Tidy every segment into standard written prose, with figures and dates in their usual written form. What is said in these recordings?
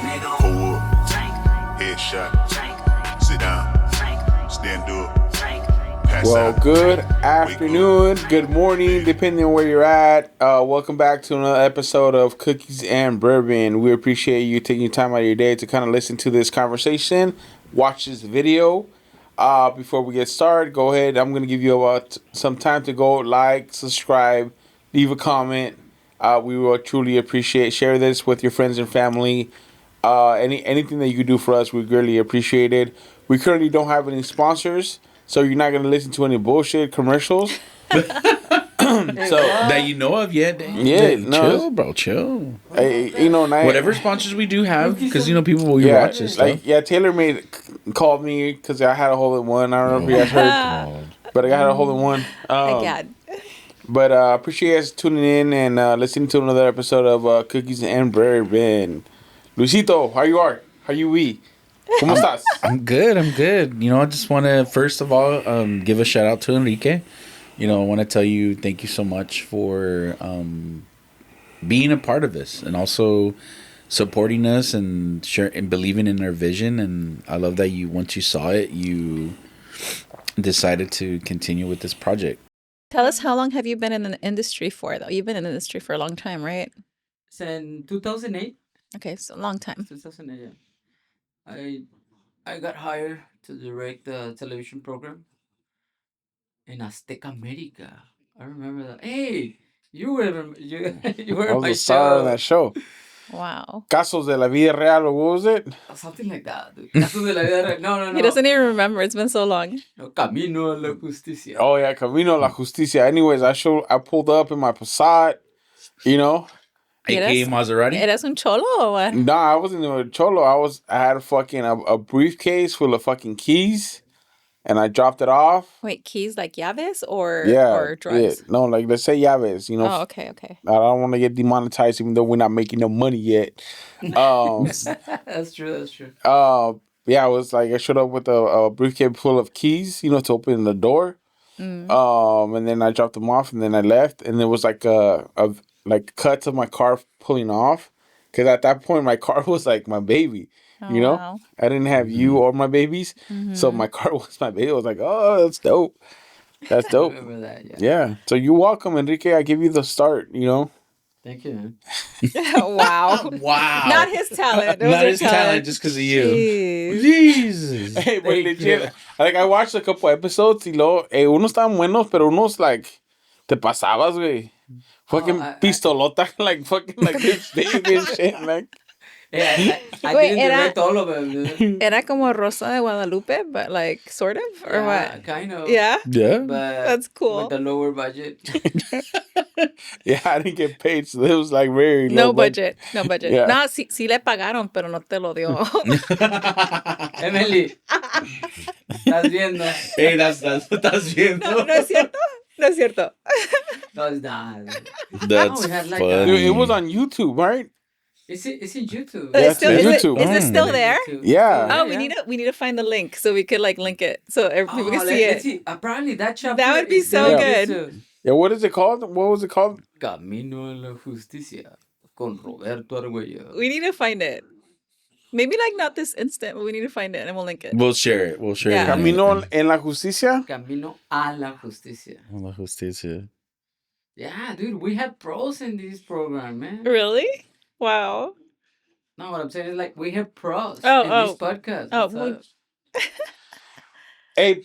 Pull up, headshot, sit down, stand up, pass Well, out. good afternoon, good morning, depending on where you're at. Welcome back to another episode of Cookies and Bourbon. We appreciate you taking time out of your day to kind of listen to this conversation, watch this video. Before we get started, go ahead. I'm going to give you some time to go like, subscribe, leave a comment. We will truly appreciate. Share this with your friends and family. Anything that you can do for us, we greatly appreciate it. We currently don't have any sponsors, so you're not gonna listen to any bullshit commercials. That you know of yet? Yeah, no. Chill, bro, chill. Whatever sponsors we do have, because people will watch this stuff. TaylorMade called me because I had a hole in one. I don't know if you guys heard, but I got a hole in one. Again. But appreciate you guys tuning in and listening to another episode of Cookies and Bourbon. Luisito, how you are? How you we? ¿Cómo estás? I'm good. I just want to, first of all, give a shout out to Enrique. I want to tell you thank you so much for being a part of this and also supporting us and and believing in our vision. And I love that once you saw it, you decided to continue with this project. Tell us, how long have you been in the industry for, though? You've been in the industry for a long time, right? Since 2008. Okay, so a long time. 2008, yeah. I got hired to direct the television program in Azteca America. I remember that. Hey, you were I on was my the star of show. that show. Wow. Casos de la vida real, or what was it? Something like that. Dude. Caso de la vida real. No. He doesn't even remember. It's been so long. No, Camino a la Justicia. Oh yeah, Camino a la Justicia. Anyways, I pulled up in my Passat, AKA Maserati. ¿Eres un cholo or what? Nah, I wasn't even a cholo. I had a briefcase full of fucking keys, and I dropped it off. Wait, keys like llaves or drugs? Yeah. No, like let's say llaves. Oh, okay. I don't want to get demonetized, even though we're not making no money yet. That's true. Yeah, I was like, I showed up with a briefcase full of keys, to open the door. And then I dropped them off, and then I left, and there was like a cuts of my car pulling off, because at that point my car was like my baby. Wow. I didn't have you or my babies, so my car was my baby. I was like, oh, that's dope. That's dope. I remember that, yeah. Yeah. So you're welcome, Enrique. I give you the start. Thank you, man. Wow. Wow. Not his talent. It was Not your his talent, just because of you. Jeez. Jesus. Hey, but Thank legit, you. like I watched a couple episodes, y luego, unos estaban buenos, pero unos like te pasabas, güey. Fucking pistolota, like fucking like this big and shit, like. Yeah, I Wait, didn't direct all of them. Dude. Era como Rosa de Guadalupe, but like sort of, or Yeah, what? kind of. Yeah. Yeah. But That's cool. with the lower budget. Yeah, I didn't get paid, so it was like very No low budget. No budget. Yeah. No, sí le pagaron, pero no te lo dio. Emily, ¿estás viendo? Hey, estás viendo. No es cierto. No es cierto. No, it's not. That's we had like funny. Dude, it was on YouTube, right? It's in YouTube. Yeah, It's still, it's is, YouTube. It, is it still there? Yeah. Oh, we need to find the link so we could like link it so people can see Let's it. see. Apparently that chapter That would be is so on good. YouTube. Yeah, what is it called? What was it called? Camino a la Justicia con Roberto Arguello. We need to find it. Maybe like not this instant, but we need to find it and we'll link it. We'll share it. Yeah. Camino en la Justicia? Camino a la Justicia. La Justicia. Yeah, dude, we had pros in this program, man. Really? Wow. No, what I'm saying is like we have pros Oh, in oh. this podcast. Oh, What's well- up? Hey,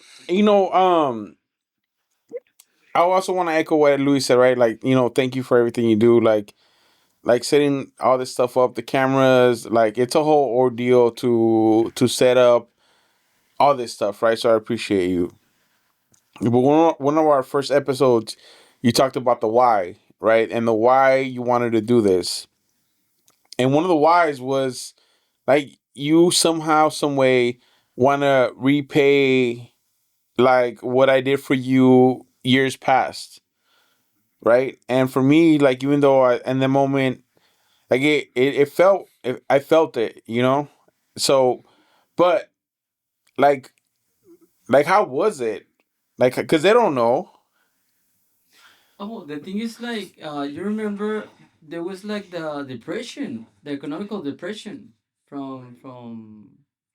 I also want to echo what Louis said, right? Like, thank you for everything you do. Like setting all this stuff up, the cameras, like it's a whole ordeal to set up all this stuff, right? So I appreciate you. But one of our first episodes, you talked about the why, right? And the why you wanted to do this. And one of the whys was like you somehow, some way want to repay like what I did for you years past. Right. And for me, like, even though in the moment, like I felt it, So, but like how was it? Like, because they don't know. Oh, the thing is like, you remember there was like the depression, the economical depression. from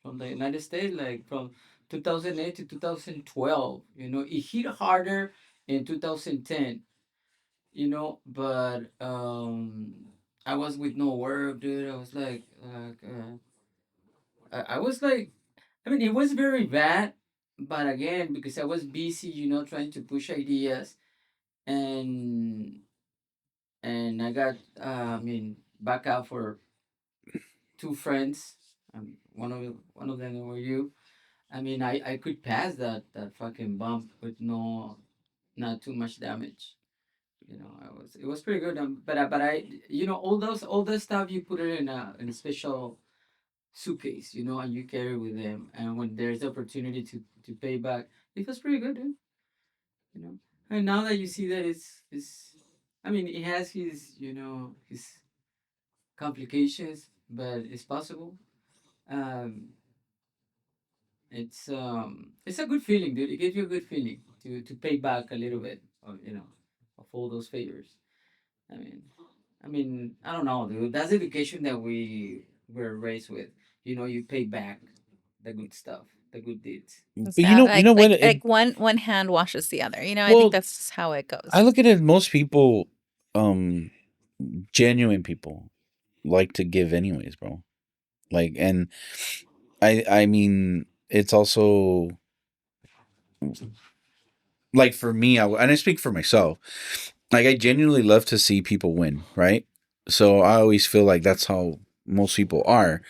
the United States, like from 2008 to 2012. It hit harder in 2010. But I was with no work, dude. I was I was like, I mean, it was very bad, but again, because I was busy, trying to push ideas, and I got, I mean, back out for two friends. One of them were you. I mean, I could pass that fucking bump with not too much damage. It was pretty good. But I, all those stuff you put it in a special suitcase, and you carry with them. And when there's opportunity to pay back, it was pretty good, dude. You know. And now that you see that I mean, it has his complications, but it's possible. Um, it's a good feeling, dude. It gives you a good feeling to pay back a little bit of all those favors. I mean, I don't know, dude. That's the education that we were raised with. You pay back the good stuff, the good deeds. It's But that, you know what? like one hand washes the other. I think Well, that's just how it goes. I look at it. Most people, genuine people, like to give anyways, bro. Like, and I mean, it's also like for me, and I speak for myself. Like, I genuinely love to see people win, right? So I always feel like that's how most people are.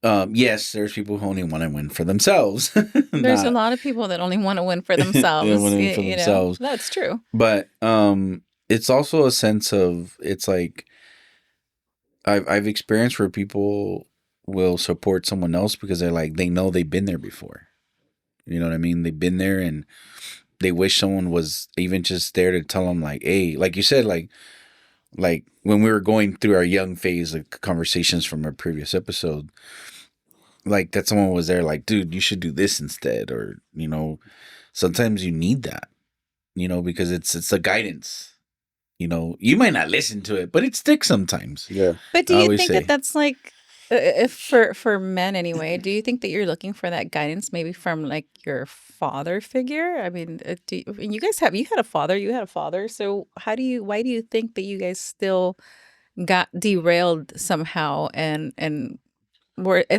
Yes, there's people who only want to win for themselves. There's a Not lot of people that only want to win for they themselves. want to win for themselves. That's true. But it's also a sense of, it's like I've experienced where people will support someone else because they know they've been there before. You know what I mean? They've been there, and they wish someone was even just there to tell them, like, hey, like you said, like when we were going through our young phase of conversations from our previous episode, like that someone was there, like, dude, you should do this instead, or sometimes you need that, because it's a guidance. You might not listen to it, but it sticks sometimes. Yeah. But do I you always think say. that that's like, if for men anyway, do you think that you're looking for that guidance maybe from like your father figure? I mean, and you guys you had a father. So why do you think that you guys still got derailed somehow and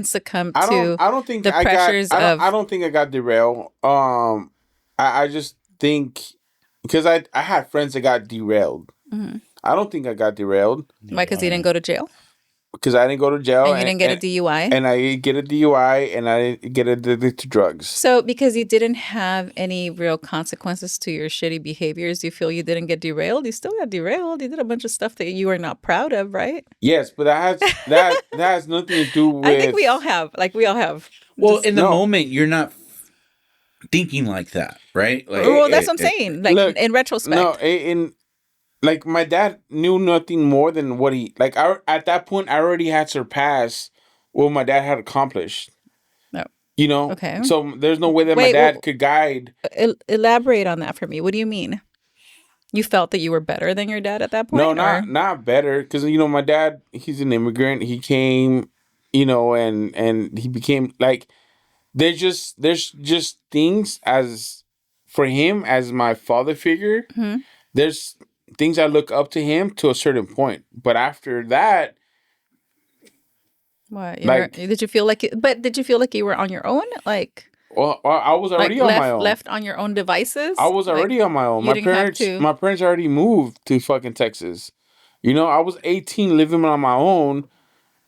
succumbed to I don't think the I got pressures I of, don't think I got derailed. I just think because I had friends that got derailed. Mhm. I don't think I got derailed Why? Because you didn't go to jail because I didn't go to jail and you didn't get a DUI. and I didn't get a DUI and I didn't get addicted to drugs. So because you didn't have any real consequences to your shitty behaviors, you feel you didn't get derailed? You still got derailed. You did a bunch of stuff that you are not proud of, right? Yes, but that has nothing to do with. I think we all have. Like we all have. Well, Just- in the No. moment, you're not thinking like that, right? Like, well, that's what I'm saying. Like look, in retrospect. No, in like my dad knew nothing more than what he like. At that point, I already had surpassed what my dad had accomplished. No. Okay. So there's no way that my Wait, dad could guide. Elaborate on that for me. What do you mean? You felt that you were better than your dad at that point? No, or? not better, because my dad, he's an immigrant. He came, and he became like there's just things as for him as my father figure. Hmm. There's things I look up to him to a certain point, but after that, What? like, Did you feel like? But did you feel like you were on your own? Like I was already on my own. left on your own devices? I was already on my own. you didn't have to- My parents already moved to fucking Texas. I was 18 living on my own,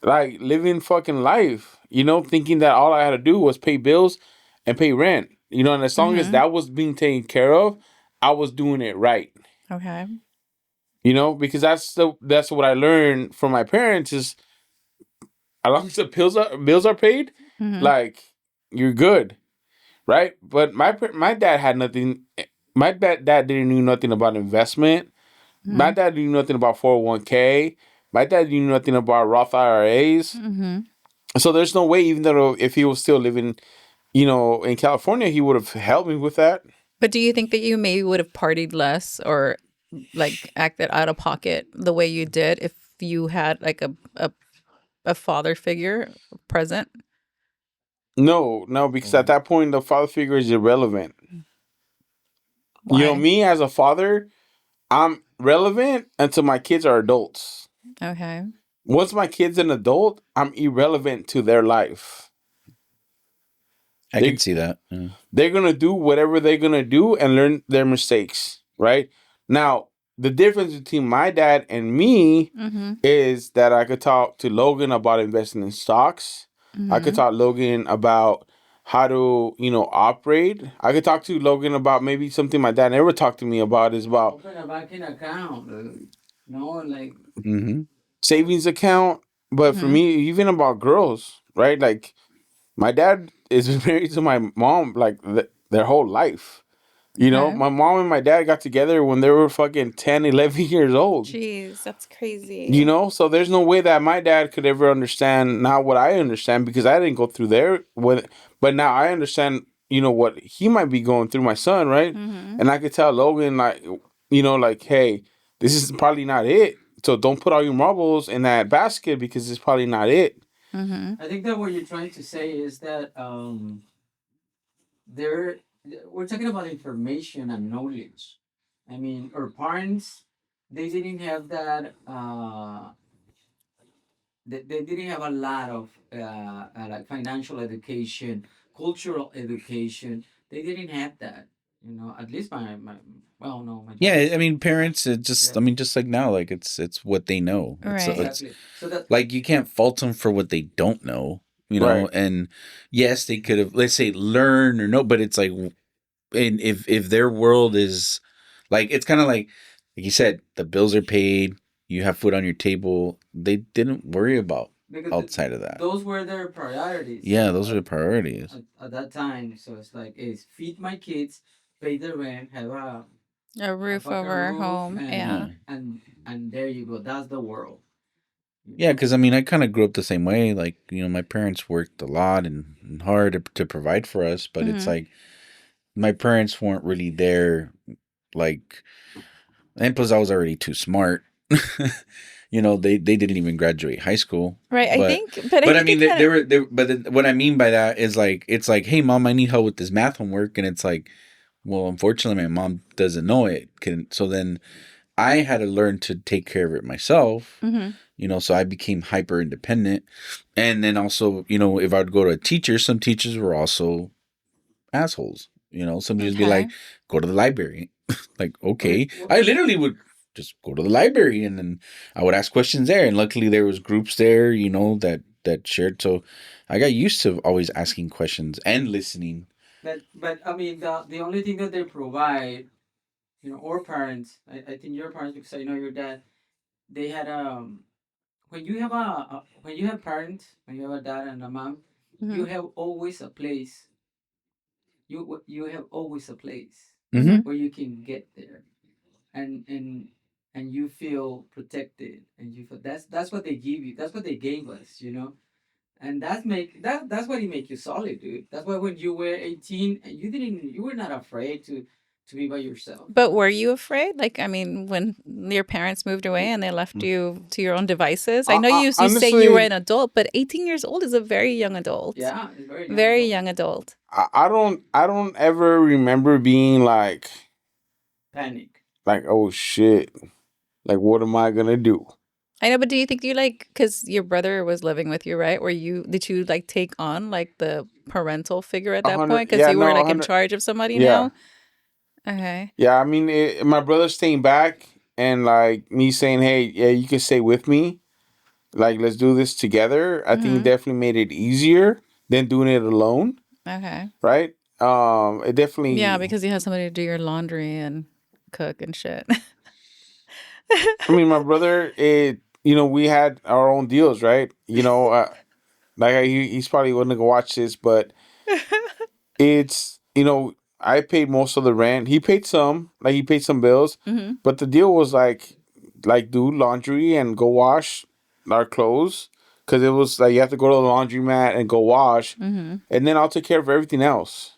like living fucking life, thinking that all I had to do was pay bills and pay rent. And as long as that was being taken care of, I was doing it right. Okay. Because that's what I learned from my parents is as long as the bills are paid, Mhm. like you're good. Right? But my dad had nothing. My dad didn't know nothing about investment. My dad knew nothing about 401k. My dad knew nothing about Roth IRAs. Mm-hmm. So there's no way, even though if he was still living, in California, he would have helped me with that. But do you think that you maybe would have partied less or like acted out of pocket the way you did if you had like a a father figure present? No, because at that point the father figure is irrelevant. You know, Why? me as a father, I'm relevant until my kids are adults. Okay. Once my kid's an adult, I'm irrelevant to their life. I They can see that. Yeah. they're gonna do whatever they're gonna do and learn their mistakes, right? Now, the difference between my dad and me Mm-hmm. is that I could talk to Logan about investing in stocks. I could Mm-hmm. talk Logan about how to, operate. I could talk to Logan about maybe something my dad never talked to me about is about Open a banking account. No, like Mm-hmm. savings account. But for Mm-hmm. me, even about girls, right? Like my dad is married to my mom like their whole life. Okay. My mom and my dad got together when they were fucking 10, 11 years old. Jeez, that's crazy. So there's no way that my dad could ever understand not what I understand because I didn't go through there with, but now I understand, what he might be going through, my son, right? Mm-hmm. And I could tell Logan, like, like, hey, this is probably not it. So don't put all your marbles in that basket because it's probably not it. Mm-hmm. I think that what you're trying to say is that there we're talking about information and knowledge. I mean, our parents, they didn't have that. They didn't have a lot of like financial education, cultural education. They didn't have that. At least my well, no, my Yeah, dad. I mean, parents. It just, Yeah. I mean, just like now, like it's what they know. It's Right. Exactly. So that like you can't fault them for what they don't know. Right. And yes, they could have, let's say, learn or no, but it's like, and if their world is like, it's kind of like you said, the bills are paid, you have food on your table. They didn't worry about because outside of that. those were their priorities. Yeah, those are the priorities. At that time. So it's like, is feed my kids, pay the rent, have A a roof fucking over our roof, home. and Yeah. Yeah. and there you go. That's the world. Yeah, because I mean, I kind of grew up the same way. Like, my parents worked a lot and hard to provide for us, but it's Mm-hmm. like my parents weren't really there. Like, and plus, I was already too smart. They didn't even graduate high school. Right. I But think, but I but I think mean, it kind of. but what I mean by that is like it's like, hey, mom, I need help with this math homework, and it's like, well, unfortunately, my mom doesn't know it. So then I had to learn to take care of it myself. Mm-hmm. So I became hyper independent. And then also, if I would go to a teacher, some teachers were also assholes. Some just be Okay. like, go to the library. Like, okay. Wait, I literally would just go to the library and then I would ask questions there. And luckily there was groups there, that shared. So I got used to always asking questions and listening. but I mean, the only thing that they provide, or parents, I think your parents, because I know your dad, they had when you have when you have parents, when you have a dad and a mom, you Mm-hmm. have always a place. You have always a place Mm-hmm. where you can get there, and and and you feel protected, and you feel that's what they give you. That's what they gave us. And that's what it make you solid, dude. That's why when you were 18, you were not afraid to be by yourself. But were you afraid? Like, I mean, when your parents moved away and they left you to your own devices? I know you say you were Honestly, an adult, but 18 years old is a very young adult. Yeah, it's very young. Very Adult. young adult. I don't ever remember being Panic. like, oh shit, like what am I gonna do? I know, but do you think you because your brother was living with you, right? Did you take on like the parental figure at A that hundred, point? Because yeah, you were no, a like in hundred, charge of somebody yeah, now? Okay. yeah. I mean, my brother staying back and like me saying, hey, yeah, you can stay with me. Like, let's do this together. I think it Mm-hmm. definitely made it easier than doing it alone, Okay. right? It Yeah, definitely. because you have somebody to do your laundry and cook and shit. I mean, my brother, we had our own deals, right? Like he's probably gonna go watch this, but it's I paid most of the rent. He paid some, like he paid some bills, Mm-hmm. but the deal was like do laundry and go wash our clothes because it was like you have to go to the laundromat and go wash, Mm-hmm. and then I'll take care of everything else.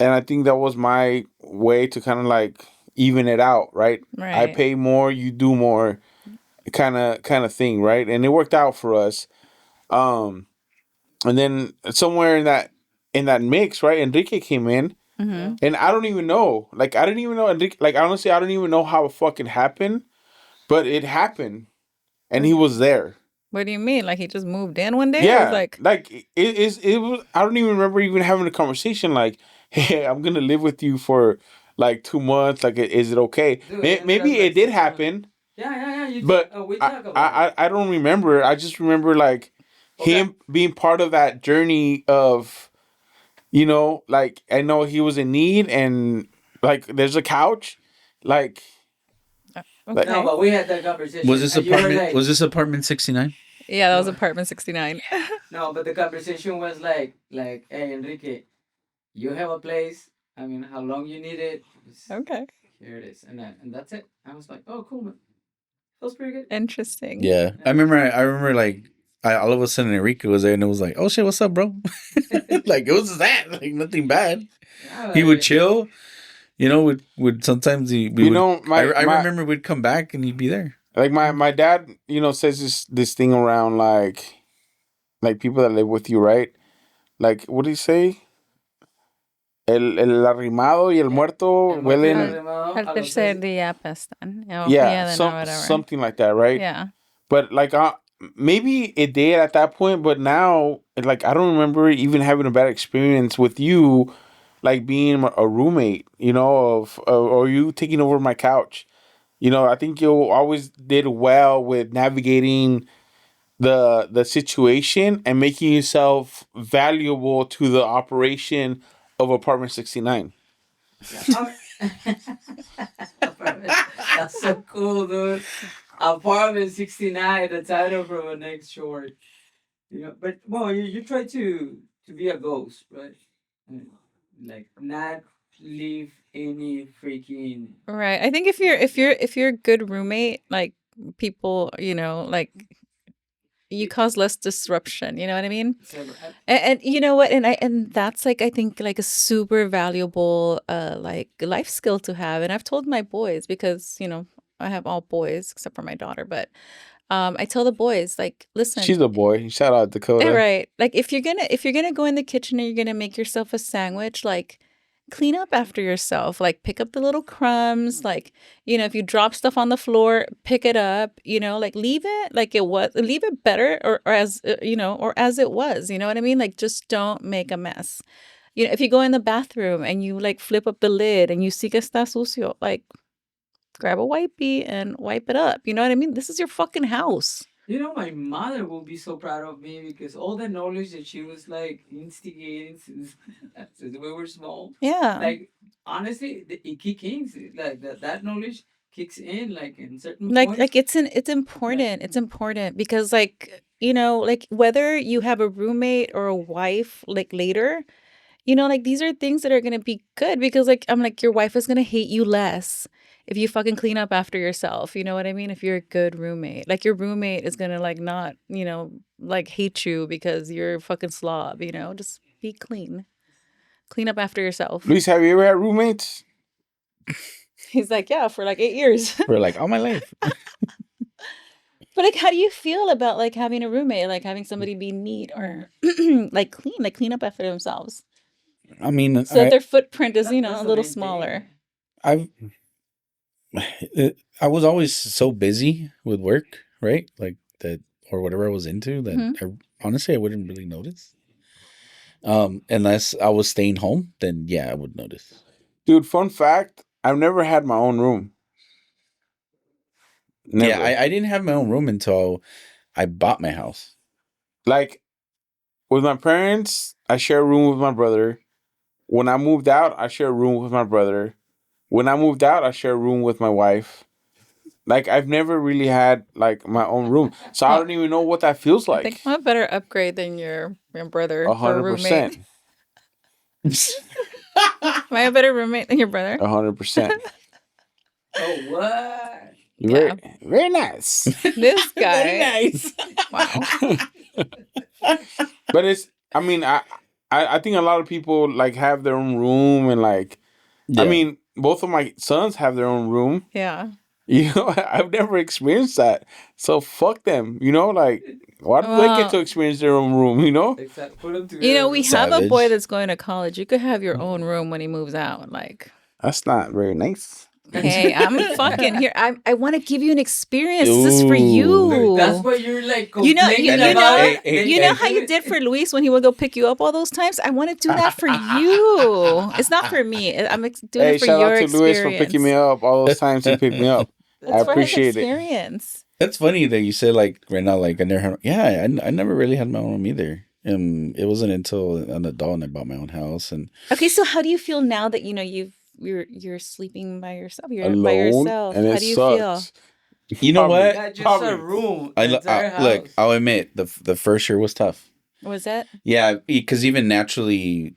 And I think that was my way to kind of like even it out, right? I Right. pay more, you do more, kind of thing, right? And it worked out for us. Um, and then somewhere in that mix, right? Enrique came in, Mm-hmm. and I don't even know. Like I didn't even know Enrique. Like honestly, I don't even know how it fucking happened, but it happened, and he was there. What do you mean? Like he just moved in one day? Or was Yeah, like, like it was. I don't even remember even having a conversation like, "Hey, I'm gonna live with you for like 2 months. Like, is it okay?" Dude, it ended up Maybe like it did 6 months. happen, Yeah. but We talk about it. I don't remember. I just remember like Okay. him being part of that journey of, like I know he was in need and like there's a couch, like like No, okay. but we had that conversation. Was this And you were apartment? like, Was this apartment 69? Yeah, that was no, apartment 69. no, but the conversation was like, hey, Enrique, you have a place. I mean, how long you need it? Just, Okay. here it is, and that's it. I was like, oh, cool, man. Feels pretty good. Interesting. Yeah, Yeah. I remember. I remember like all of a sudden Enrique was there, and it was like, "Oh shit, what's up, bro?" Like it was that, like nothing bad. Yeah, He would like, chill. Would sometimes we would. I my remember we'd come back and he'd be there. like my dad, says this thing around like people that live with you, right? Like what do you say? El arrimado y el muerto el muerto y el Al, huelen. arrimado al a los tercer 6. día apestan. Oh, Yeah, yeah, then or whatever. something like that, right? Yeah. But like maybe it did at that point, but now like I don't remember even having a bad experience with you, like being a roommate, or you taking over my couch. I think you always did well with navigating the situation and making yourself valuable to the operation of apartment 69. Yeah. That's so cool, dude. Apartment 69, the title from our next short. But well, you try to be a ghost, right? And, like not leave any freaking. Right. I think if you're a good roommate, like people, like you cause less disruption, you know what I mean? And you know what? And that's like I think like a super valuable like life skill to have. And I've told my boys because, I have all boys except for my daughter, but I tell the boys like, listen, She's a boy. Shout out Dakota. right. Like if you're gonna go in the kitchen and you're gonna make yourself a sandwich, like clean up after yourself. Like pick up the little crumbs. Like, if you drop stuff on the floor, pick it up, like leave it like it was, leave it better or as or as it was, you know what I mean? Like just don't make a mess. If you go in the bathroom and you like flip up the lid and you see que está sucio, like grab a wipey and wipe it up. You know what I mean? This is your fucking house. My mother will be so proud of me because all the knowledge that she was like instigating since we were small. Yeah. Like honestly, it kicks in. Like that knowledge kicks in like in certain like points. like it's important. It's important because like like whether you have a roommate or a wife like later, like these are things that are gonna be good because like I'm like your wife is gonna hate you less if you fucking clean up after yourself. You know what I mean? If you're a good roommate, like your roommate is gonna like not like hate you because you're a fucking slob. Just be clean up after yourself. Luis, have you ever had roommates? He's like, yeah, for like 8 years. For like all my life. But like, how do you feel about like having a roommate, like having somebody be neat or like clean up after themselves, I mean, so that their footprint is That's a the little main smaller. thing. I was always so busy with work, right? Like that or whatever I was into that honestly I wouldn't really notice. Unless I was staying home, then yeah, I would notice. Dude, fun fact, I've never had my own room. Never. Yeah, I didn't have my own room until I bought my house. Like, with my parents, I share a room with my brother. When I moved out, I share a room with my brother. When I moved out, I share a room with my wife. Like, I've never really had, like, my own room. So I don't even know what that feels I like. think I'm a better upgrade than your brother for a roommate. 100%. Am I a better roommate than your brother? 100%. Oh what? Very, very nice. This guy. Very nice. Wow. But it's, I mean, I think a lot of people, like, have their own room and, like, Yeah. I mean, both of my sons have their own room. Yeah. You know, I've never experienced that. So fuck them. You know, like why do they get to Well, experience their own room? You know, Exactly. Put them you know, together. we have a boy Savage. that's going to college. You could have your own room when he moves out. Like, that's not very nice. hey, I'm fucking here. I want to give you an experience. This is for Ooh. That's you. why you're like You know, complaining then- about hey, it. hey, Then you know hey. how you did for Luis when he would go pick you up all those times? I want to do that for you. It's not for me. Doing Hey, it for shout your out to Luis for picking me experience. up all those times he picked me up. I It's for his appreciate it. experience. That's funny that you said like right now, like I never had. Yeah, I never really had my own room either. It wasn't until an adult and I bought my own house and Okay, so how do you feel now that you know you're sleeping by yourself? You're by Alone, yourself. and How it do you feel? sucks. you know what? Not just a Probably. room, the entire house. Look. I'll admit the first year was tough. Was that? Yeah, because even naturally,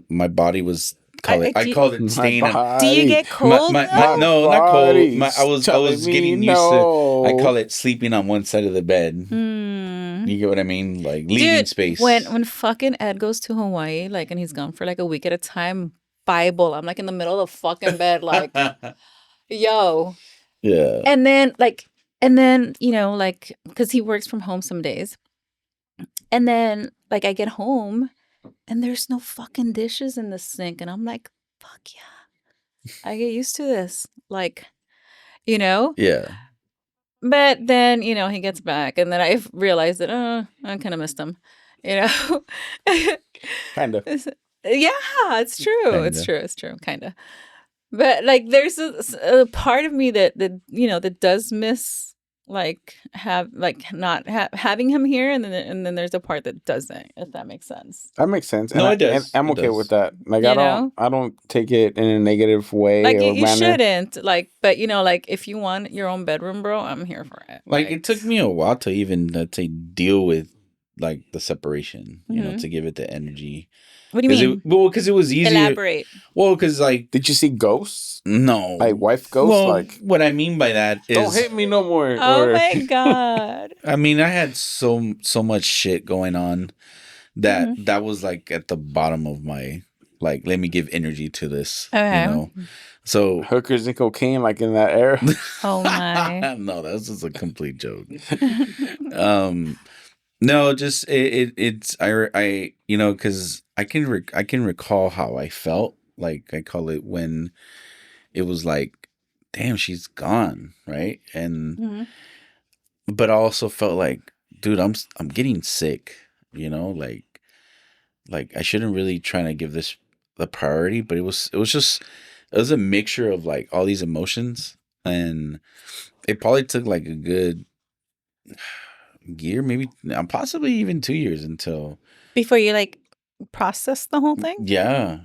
my body was I called it My staying. Do you body. get cold though? No, not cold. I was telling me getting used to. I no. call it sleeping on one side of the bed. Hmm. You get what I mean? Like leaving Dude, space. when fucking Ed goes to Hawaii, like, and he's gone for like a week at a time, Bible, I'm like in the middle of the fucking bed, like, yo. Yeah. And then like, because he works from home some days, and then like I get home, and there's no fucking dishes in the sink, and I'm like, fuck yeah, I get used to this, like, you know. Yeah. But then, he gets back, and then I realized that, I kind of missed him, you know? Kind of. Yeah, it's true. It's Kinda. true. It's true. Kind of. But like, there's a part of me that does miss like having him here, and then there's a part that doesn't, if that makes sense. That makes sense. No, And it does. And I'm It okay does. with that. Like You I don't take it in a negative way Like, or you manner. shouldn't, like, but like, if you want your own bedroom, bro, I'm here for it. Like it took me a while to even to deal with like the separation. Mhm. To give it the energy. What do you mean? Because it was easier. Elaborate. Well, because like Did you see ghosts? no, Like wife ghosts? Well, Like what I mean by that is don't hit me no more. Oh or, my god. I mean, I had so much shit going on that Mm-hmm. that was like at the bottom of my like. Let me give energy to this. Okay. So hookers and cocaine, like in that era. Oh my. no, that's just a complete joke. No, just it's I because I can recall how I felt. Like I call it when it was like, damn, she's gone, right? And Mhm. but I also felt like, dude, I'm getting sick, like I shouldn't really try to give this the priority, but it was a mixture of like all these emotions, and it probably took like a good year, maybe possibly even 2 years until Before you like process the whole thing? yeah.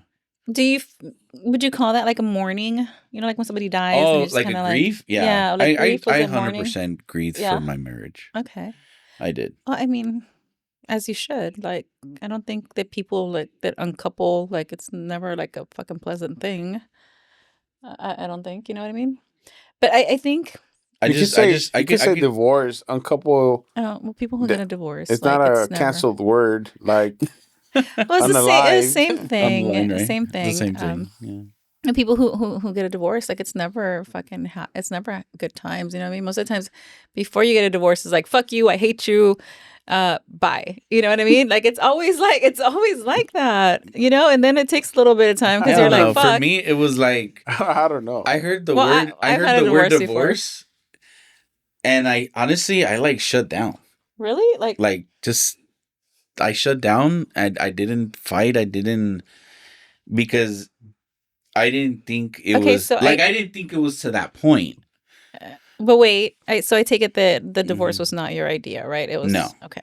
Would you call that like a mourning? Like when somebody dies and Oh, you're just like kind a of grief? Yeah. yeah, like grief was I it mourning? 100% grieved Yeah. for my marriage. Okay. I did. Well, I mean, as you should. Like, I don't think that people like that uncouple, like, it's never like a fucking pleasant thing. I don't think, you know what I mean? But I think, You could say could divorce, uncouple. well, people who The- get a divorce, It's like, not a it's never. canceled word. Like Well, it's the unalived. same thing. online, right? Same It's thing. the same thing. Yeah. And people who get a divorce, like, it's never fucking it's never good times, you know what I mean? Most of the times before you get a divorce is like, fuck you, I hate you, bye, you know what I mean? Like, it's always like that, and then it takes a little bit of time I because you're don't know. like, fuck. For me, it was like I don't know. I heard the Well, word. I I've heard had a the word divorce before. divorce, and I honestly, I like shut down. Really? Like just, I shut down. And I didn't fight. I didn't because I didn't think it Okay, was so like I didn't think it was to that point. But wait, so I take it that the divorce Mhm. was not your idea, right? It was No. Okay.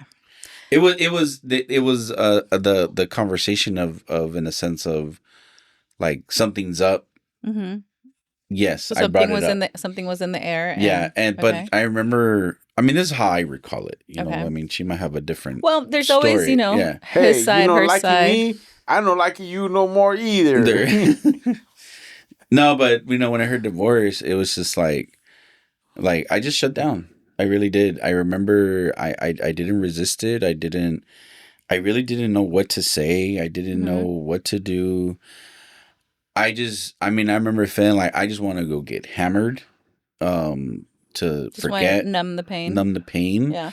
It was the conversation of in a sense of like something's up. Mm-hmm. Yes, So I brought something it was up. something was in the air. Yeah, but okay. I remember. I mean, this is how I recall it. Okay. I mean, she might have a different. Well, there's always, story. Yeah. Hey, his side, you don't her like side. me. I don't like you no more either. No, but when I heard divorce, it was just like I just shut down. I really did. I remember I didn't resist it. I really didn't know what to say. I didn't Mhm. know what to do. I remember feeling like I just want to go get hammered. to Just want to forget, numb the pain. numb the pain. Yeah.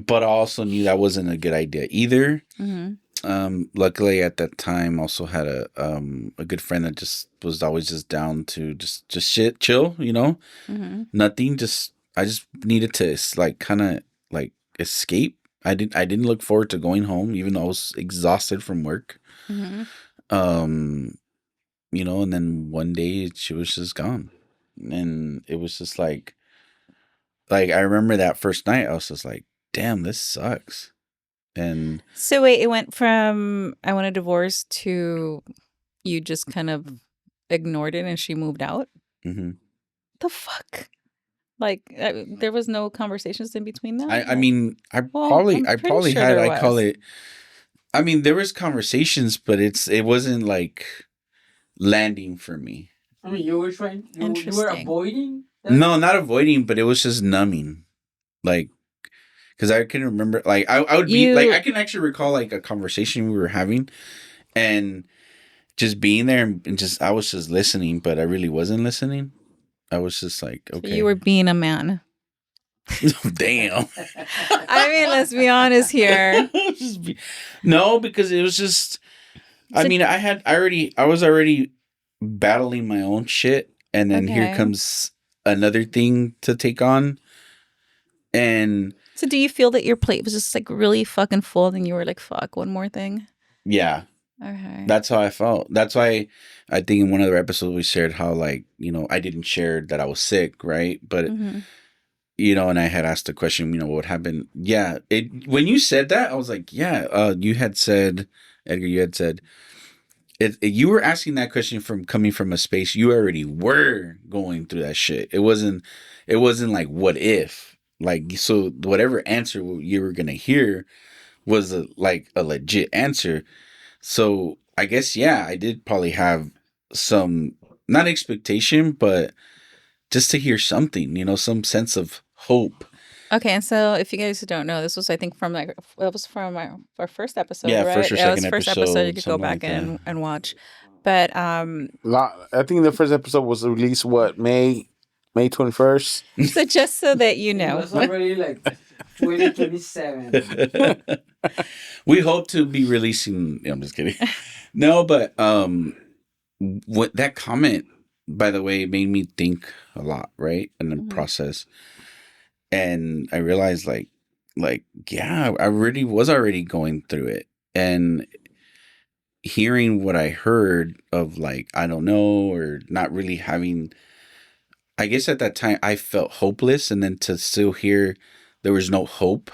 But I also knew that wasn't a good idea either. Luckily at that time, also had a good friend that just was always just down to just chill, you know, nothing. I just needed to like kind of like escape. I didn't look forward to going home, even though I was exhausted from work. You know, and then one day she was just gone, and it was just like I remember that first night, I was just like, damn, this sucks. And So wait, it went from I want a divorce to you just kind of ignored it and she moved out? mhm. The fuck? Like there was no conversations in between that? I mean, Well, I'm I pretty probably sure had, there I call was. it, I mean, there was conversations, but it wasn't like landing for me. I mean, you were you were Interesting. avoiding that? No, not avoiding, but it was just numbing. Like, because I can remember, like, I would be, like, I can actually recall, like, a conversation we were having, and just being there, and just, I was just listening, but I really wasn't listening. I was just like, So okay. you were being a man. Damn. I mean, let's be honest here. No, because it was just, I So- mean, I was already battling my own shit, and then here Okay. comes another thing to take on. And So do you feel that your plate was just like really fucking full and you were like, fuck, one more thing? yeah, Okay. that's how I felt. That's why I think in one of the episodes we shared how, like, you know, I didn't share that I was sick, right? But you know, and I had asked the question, you know, what happened? Yeah, when you said that, I was like, yeah. You had said, Edgar, you had said, you were asking that question from coming from a space you already were going through that shit. It wasn't like what if, like, so whatever answer you were gonna hear was like a legit answer. So I guess, yeah, I did probably have some, not expectation, but just to hear something, you know, some sense of hope. Okay, and so if you guys don't know, this was I think from like it was from our first episode, Yeah, right? first or Yeah, it was second first episode. You episode, could go something back like that. and watch. But I think the first episode was released May 21st. so just so that you It know, was already like 2027. We hope to be releasing. I'm just kidding. No, but what that comment, by the way, made me think a lot, right? And then process, and I realized, like, yeah, I really was already going through it, and hearing what I heard of, like, I don't know, or not really having. I guess at that time I felt hopeless, and then to still hear there was no hope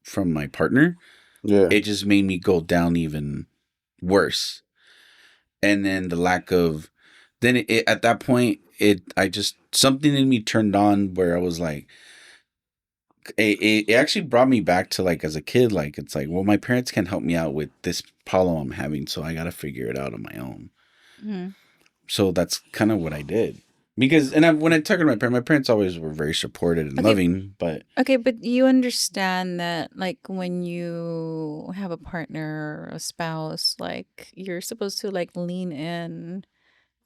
from my partner, Yeah. it just made me go down even worse. And then the lack of, then at that point, I just, something in me turned on where I was like, it actually brought me back to, like, as a kid, like, it's like, well, my parents can't help me out with this problem I'm having, so I got to figure it out on my own. So that's kind of what I did. Because, and when I talk to my parents always were very supportive and loving, but. Okay, but you understand that, like, when you have a partner or a spouse, like, you're supposed to, like, lean in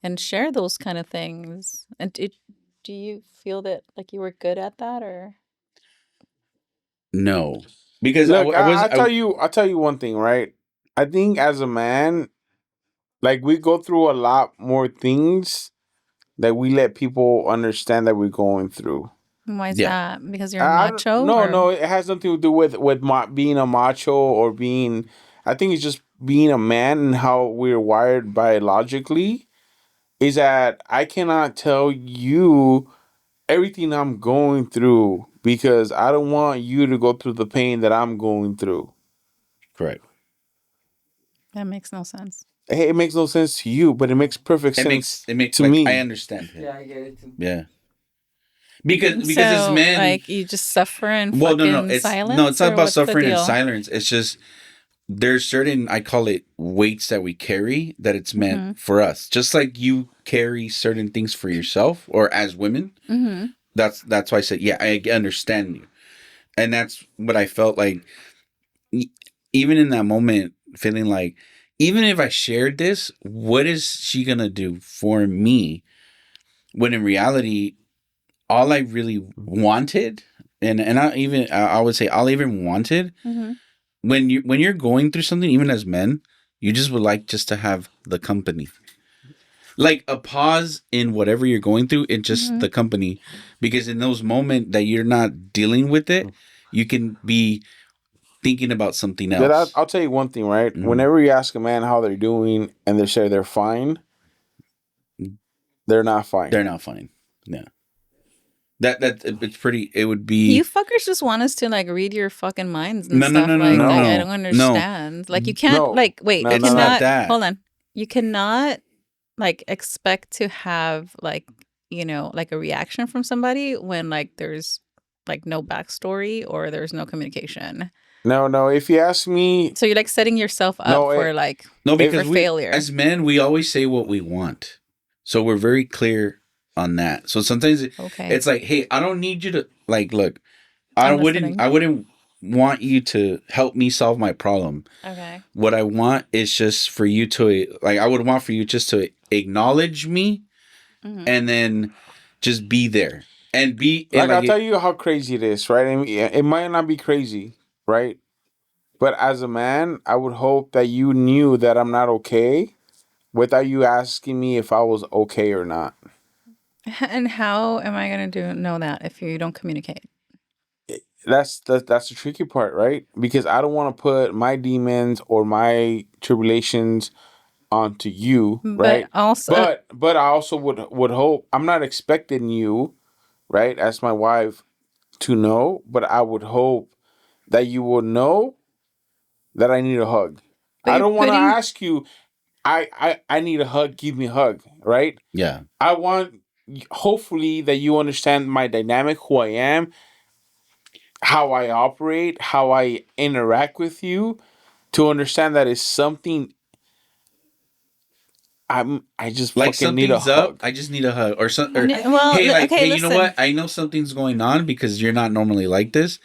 and share those kind of things. And do you feel that, like, you were good at that, or? No. Because Look, I I'll tell you one thing, right? I think as a man, like, we go through a lot more things that we let people understand that we're going through. Why is Yeah. that? Because you're macho? No, it has nothing to do with being a macho or being. I think it's just being a man and how we're wired biologically. Is that I cannot tell you everything I'm going through because I don't want you to go through the pain that I'm going through. correct. That makes no sense. Hey, it makes no sense to you, but it makes perfect sense It makes to like, me. I understand him. Yeah, I get it too. Yeah. Because So, as men, like, you just suffer in well, fucking no, it's silence? no, it's not or about what's the suffering in deal? silence. It's just there's certain, I call it weights that we carry that it's meant for us. Just like you carry certain things for yourself or as women. That's why I said, yeah, I understand you, and that's what I felt like. Even in that moment, feeling like, even if I shared this, what is she gonna do for me? When in reality, all I really wanted, and I would say all I even wanted Mm-hmm. when you're going through something, even as men, you just would like just to have the company, like a pause in whatever you're going through, and just Mm-hmm. the company, because in those moments that you're not dealing with it, you can be thinking about something But else. I'll tell you one thing, right? Mhm. Whenever you ask a man how they're doing and they say they're fine, they're not fine. They're not fine. Yeah. That it's pretty. It would be You fuckers just want us to like read your fucking minds and No, no, stuff. no, no, Like no, I no. don't understand. Like you can't No. like wait. No, You It's no, not cannot that. hold on. You cannot like expect to have like like a reaction from somebody when like there's like no backstory or there's no communication. no. If you ask me, So you're like setting yourself up No, for it- like No, for because we failure. as men we always say what we want, so we're very clear on that. So sometimes Okay. it's like, hey, I don't need you to like look. I'm listening. I wouldn't want you to help me solve my problem. Okay. What I want is just for you to like. I would want for you just to acknowledge me, Mhm. and then just be there and be and like, I'll like tell you how crazy it is, right? I mean, it might not be crazy, right? But as a man, I would hope that you knew that I'm not okay without you asking me if I was okay or not. And how am I gonna know that if you don't communicate? That's the tricky part, right? Because I don't want to put my demons or my tribulations onto you, right? But also, But I also would hope, I'm not expecting you, right, as my wife to know, but I would hope that you will know that I need a hug. But I you're don't want to putting- ask you, I need a hug, give me a hug, right? yeah. I want, hopefully, that you understand my dynamic, who I am, how I operate, how I interact with you, to understand that it's something I just Like fucking need a something's up. hug. I just need a hug or something. well, Hey, like, okay, hey, you know listen. what? I know something's going on because you're not normally like this.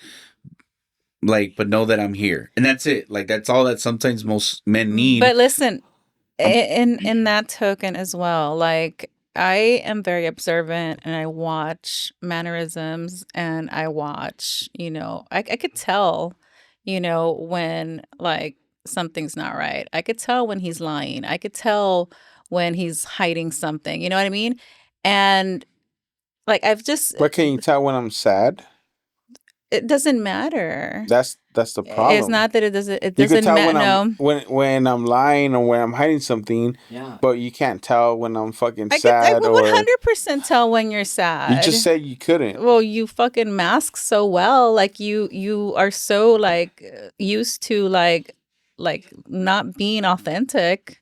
Like, but know that I'm here, and that's it. Like, that's all that sometimes most men need. But listen, in that token as well, like I am very observant and I watch mannerisms and I watch, I could tell, when like something's not right. I could tell when he's lying. I could tell when he's hiding something. You know what I mean? And like I've just But can you tell when I'm sad? it doesn't matter. That's the problem. It's not that it You can doesn't tell matter. when No. I'm when I'm lying or when I'm hiding something, Yeah. but you can't tell when I'm fucking I sad would or 100% tell when you're sad. you just said you couldn't. Well, you fucking mask so well. Like you are so like used to like not being authentic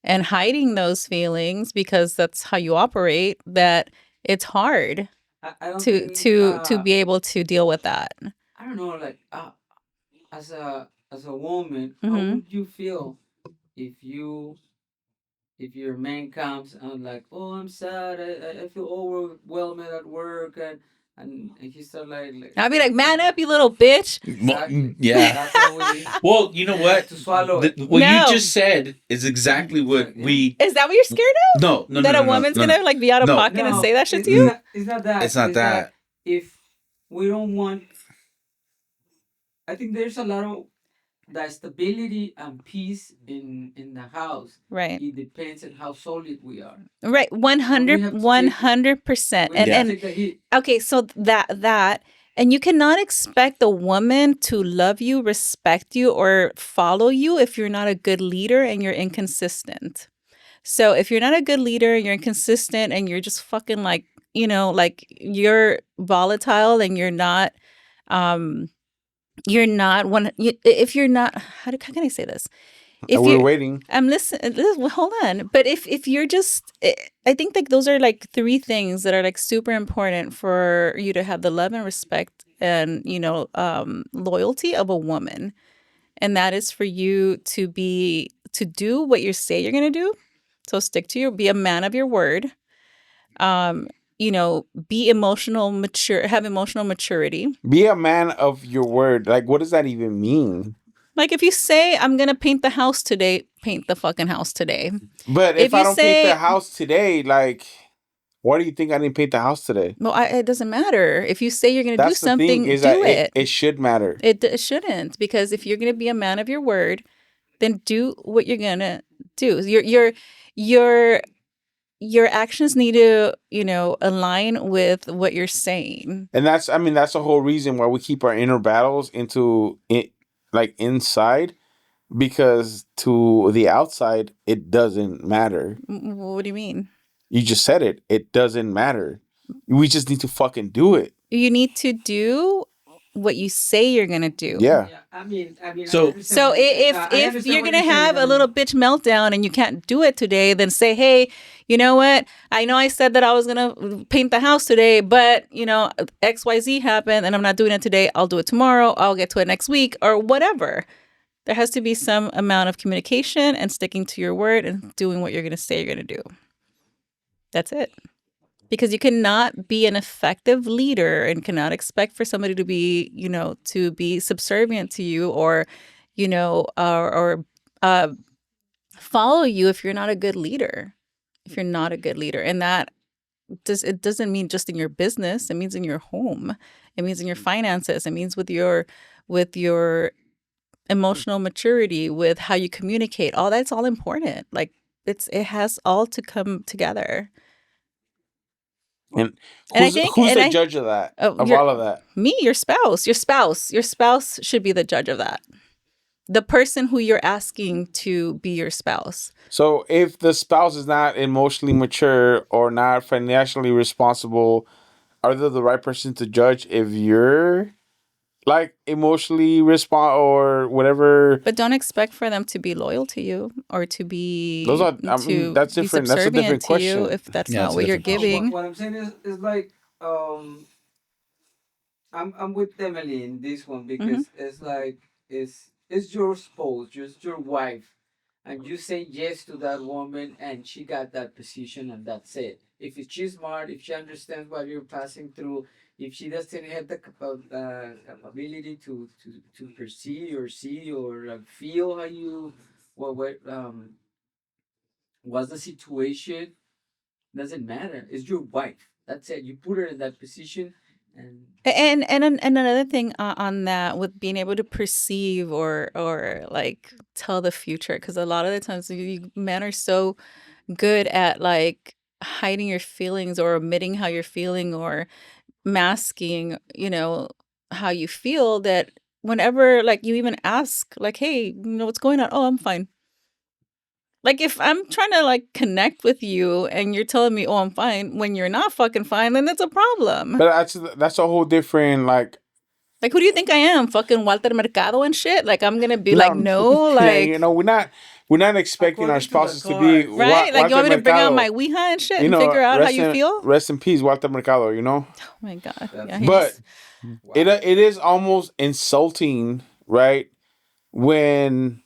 and hiding those feelings because that's how you operate, that it's hard I don't to think, to be able to deal with that. I don't know, like as a woman, how Mhm. would you feel if your man comes and like, oh, I'm sad, I feel overwhelmed at work, and he start like I'd be like, man up, you little bitch. exactly. Yeah. That's how we Well, you know what? to swallow it. What No. you just said is exactly what Yeah. we. Is that what you're scared of? No, That a woman's gonna like be out of No. pocket and say that shit to it's you? not, it's not that. It's not that. If we don't want, I think there's a lot of the stability and peace in the house. Right. It depends on how solid we are. Right. We have to take- 100%. We have to And take the hit. okay, so that and you cannot expect a woman to love you, respect you, or follow you if you're not a good leader and you're inconsistent. So if you're not a good leader, you're inconsistent and you're just fucking like, like you're volatile and you're not if you're not how can I say this? If We're you waiting. I'm listening. Hold on. But if you're just, I think like those are like three things that are like super important for you to have the love and respect and loyalty of a woman, and that is for you to do what you say you're gonna do. So stick to be a man of your word. Be emotional mature, have emotional maturity. Be a man of your word. Like, what does that even mean? Like if you say I'm gonna paint the house today, paint the fucking house today. But If if I you don't say- paint the house today, like, Why do you think I didn't paint the house today? Well, it doesn't matter. If you say you're going to do That's the thing, something, is that do it. it should matter. It shouldn't, because if you're going to be a man of your word, then do what you're going to do. Your your actions need to, align with what you're saying. And that's the whole reason why we keep our inner battles into it, like inside, because to the outside it doesn't matter. What do you mean? You just said it. It doesn't matter. We just need to fucking do it. You need to do what you say you're going to do. Yeah. Yeah, I mean, So- I understand So what you're saying. I if understand you're what gonna you're saying, have a I little mean, bitch meltdown and you can't do it today, then say, hey, you know what? I know I said that I was gonna paint the house today, but XYZ happened and I'm not doing it today. I'll do it tomorrow. I'll get to it next week or whatever. There has to be some amount of communication and sticking to your word and doing what you're gonna say you're gonna do. That's it. Because you cannot be an effective leader and cannot expect for somebody to be subservient to you or follow you if you're not a good leader. If you're not a good leader, and it doesn't mean just in your business. It means in your home. It means in your finances. It means with your emotional maturity, with how you communicate. All that's all important. Like it has all to come together. And And I who's, think- who's and the I- judge of that? Oh, Of you're- all of that? Me, your spouse should be the judge of that. The person who you're asking to be your spouse. So if the spouse is not emotionally mature or not financially responsible, are they the right person to judge if you're like emotionally or whatever? But don't expect for them to be loyal to you or to be Those are- that's be different. That's a subservient different to question. you if that's Yeah, not it's a what you're different question. giving. what I'm saying is like I'm with Emily in this one because it's like it's your spouse, just your wife, and you say yes to that woman, and she got that position, and that's it. If she's smart, if she understands what you're passing through, if she doesn't have the capability to perceive or see or feel how you what's the situation, doesn't matter. It's your wife. That's it. You put her in that position, and And another thing on that, with being able to perceive or like tell the future, because a lot of the times men are so good at like hiding your feelings or omitting how you're feeling or masking, how you feel, that whenever like you even ask like, hey, what's going on? Oh, I'm fine. Like if I'm trying to like connect with you and you're telling me, oh, I'm fine, when you're not fucking fine, then that's a problem. But that's a whole different like. Like, who do you think I am? Fucking Walter Mercado and shit? Like, I'm gonna be No, like, no, yeah, like, we're not expecting our According to the spouses to be cards. right? Like, you want me to bring out Mercado. my Ouija and shit and figure out how you feel? Rest in peace, Walter Mercado. Oh my God. Yeah, But he's- it is almost insulting, right? When